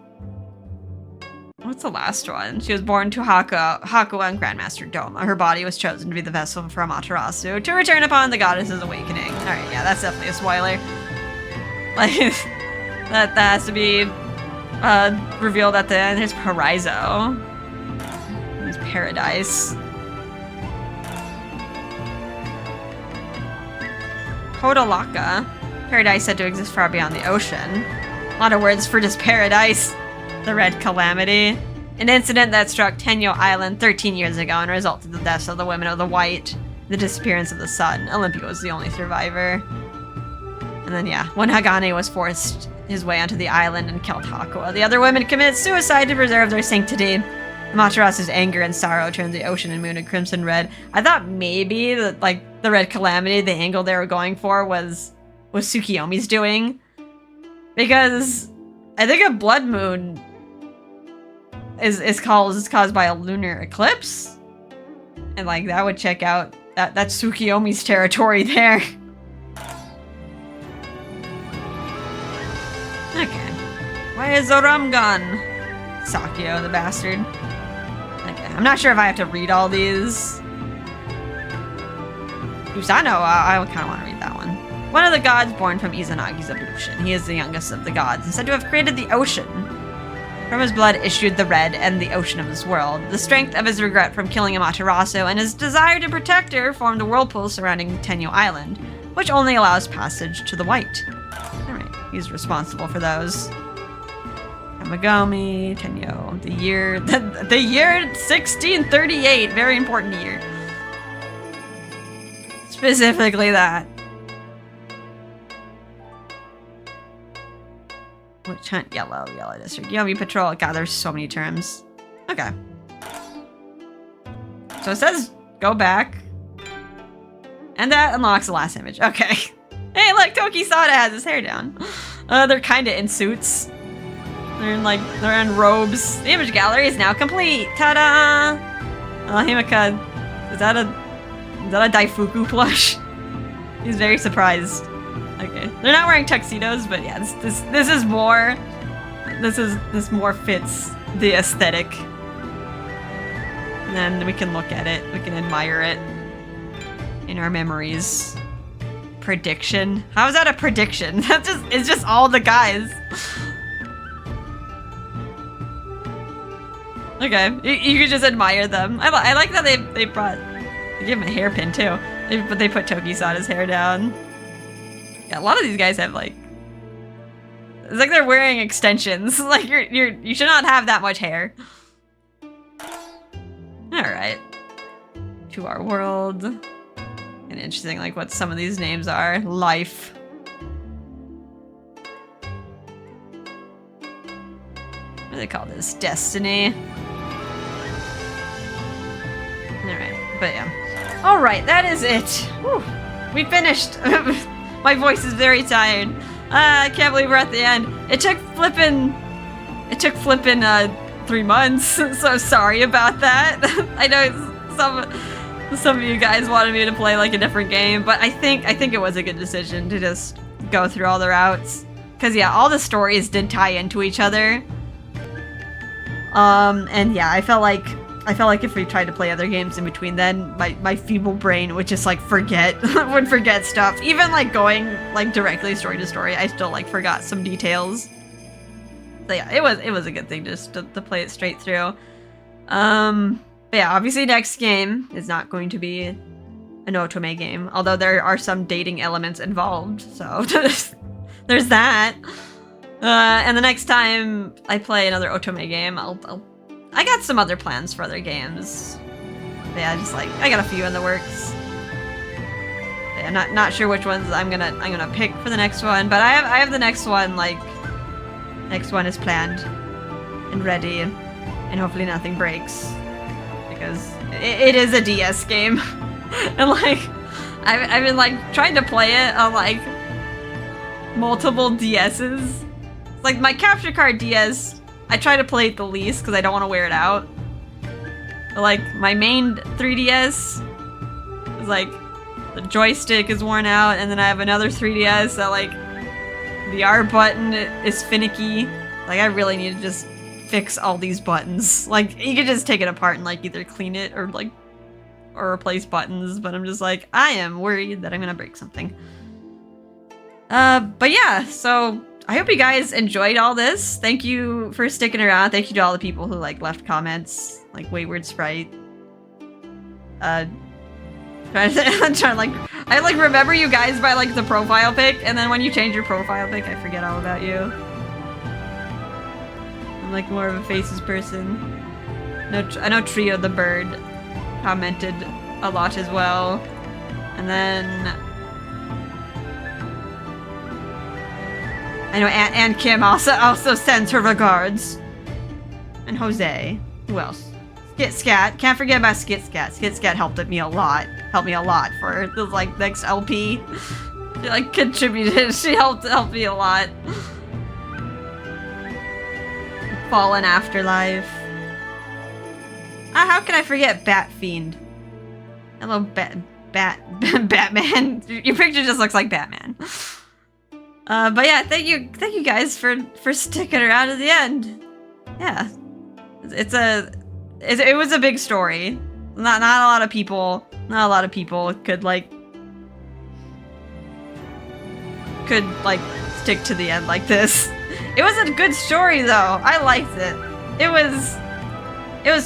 Speaker 1: What's the last one? She was born to Hakua and Grandmaster Douma. Her body was chosen to be the vessel for Amaterasu to return upon the goddess's awakening. Alright, yeah, that's definitely a spoiler. Like, that has to be revealed at the end. Here's Paraiso. Here's Paradise. Kodalaka. Paradise said to exist far beyond the ocean. A lot of words for just paradise. The Red Calamity. An incident that struck Tenyo Island 13 years ago and resulted in the deaths of the women of the White, the disappearance of the sun. Olympia was the only survivor. And then, yeah, when Hagane was forced his way onto the island and killed Hakua, the other women committed suicide to preserve their sanctity. Amaterasu's anger and sorrow turned the ocean and moon a crimson red. I thought maybe that, like, the Red Calamity, the angle they were going for was Tsukiyomi's doing. Because I think a blood moon is caused by a lunar eclipse. And like that would check out that's Tsukiyomi's territory there. Okay. Why is Zoramgon? Sakyo, the bastard. Okay. I'm not sure if I have to read all these. Usano, I kind of want to read that one. One of the gods born from Izanagi's evolution. He is the youngest of the gods and said to have created the ocean. From his blood issued the red and the ocean of his world. The strength of his regret from killing Amaterasu and his desire to protect her formed a whirlpool surrounding Tenyo Island, which only allows passage to the white. Alright, he's responsible for those. Yamagami, Tenyo, the year 1638, very important year. Specifically that. Witch hunt, yellow district, Yomi patrol. God, there's so many terms. Okay. So it says go back. And that unlocks the last image. Okay. Hey, look, Tokisada has his hair down. They're kind of in suits. They're in robes. The image gallery is now complete. Ta-da! Himika, is that a Daifuku plush? He's very surprised. Okay, they're not wearing tuxedos, but yeah, this is more. This more fits the aesthetic. And then we can look at it. We can admire it in our memories. Prediction? How is that a prediction? It's just all the guys. Okay, you could just admire them. I like that they gave him a hairpin too. But they put Tokisada's hair down. Yeah, a lot of these guys have like, it's like they're wearing extensions. Like you should not have that much hair. All right, to our world. And interesting, like what some of these names are. Life. What do they call this? Destiny. All right, but yeah. All right, that is it. Whew. We finished. My voice is very tired. I can't believe we're at the end. It took flippin' 3 months. So sorry about that. I know some of you guys wanted me to play like a different game, but I think it was a good decision to just go through all the routes. Cause yeah, all the stories did tie into each other. And yeah, I felt like if we tried to play other games in between then, my feeble brain would just like forget stuff. Even like going like directly story to story, I still like forgot some details. So yeah, it was a good thing just to play it straight through. But yeah, obviously next game is not going to be an otome game, although there are some dating elements involved, so there's that. And the next time I play another otome game, I got some other plans for other games. But yeah, just like I got a few in the works. But yeah, not sure which ones I'm gonna pick for the next one, but I have the next one, like next one is planned and ready, and hopefully nothing breaks because it is a DS game. And like I've been like trying to play it on like multiple DSs. Like my capture card DS, I try to play it the least because I don't want to wear it out. But like my main 3DS is like the joystick is worn out, and then I have another 3DS that like the R button is finicky. Like I really need to just fix all these buttons. Like you could just take it apart and like either clean it or replace buttons, but I'm just like, I am worried that I'm gonna break something. But yeah, so I hope you guys enjoyed all this. Thank you for sticking around. Thank you to all the people who like left comments, like Wayward Sprite. I'm trying to like, I like remember you guys by like the profile pic, and then when you change your profile pic, I forget all about you. I'm like more of a faces person. No, I know Trio the Bird commented a lot as well, and then I know Aunt Kim also sends her regards. And Jose. Who else? Skit Scat. Can't forget about Skit Scat. Skit Scat helped me a lot. Helped me a lot for the like next LP. She like contributed. She helped me a lot. Fallen Afterlife. How can I forget Bat Fiend? Hello, Batman. Your picture just looks like Batman. But yeah, thank you guys for sticking around to the end. Yeah, it was a big story. Not a lot of people could stick to the end like this. It was a good story though. I liked it. It was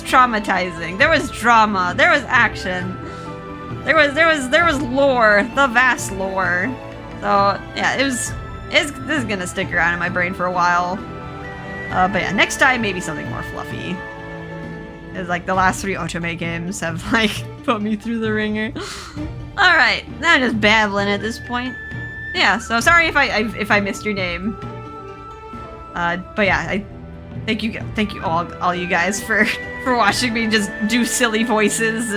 Speaker 1: traumatizing. There was drama. There was action. There was lore. The vast lore. So yeah, this is gonna stick around in my brain for a while. But yeah, next time maybe something more fluffy. It's like the last 3 Otome games have like put me through the ringer. All right, now I'm just babbling at this point. Yeah, so sorry if I missed your name. But yeah, I thank you all you guys for watching me just do silly voices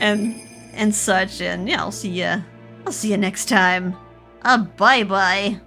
Speaker 1: and such. And yeah, I'll see you next time. Bye bye.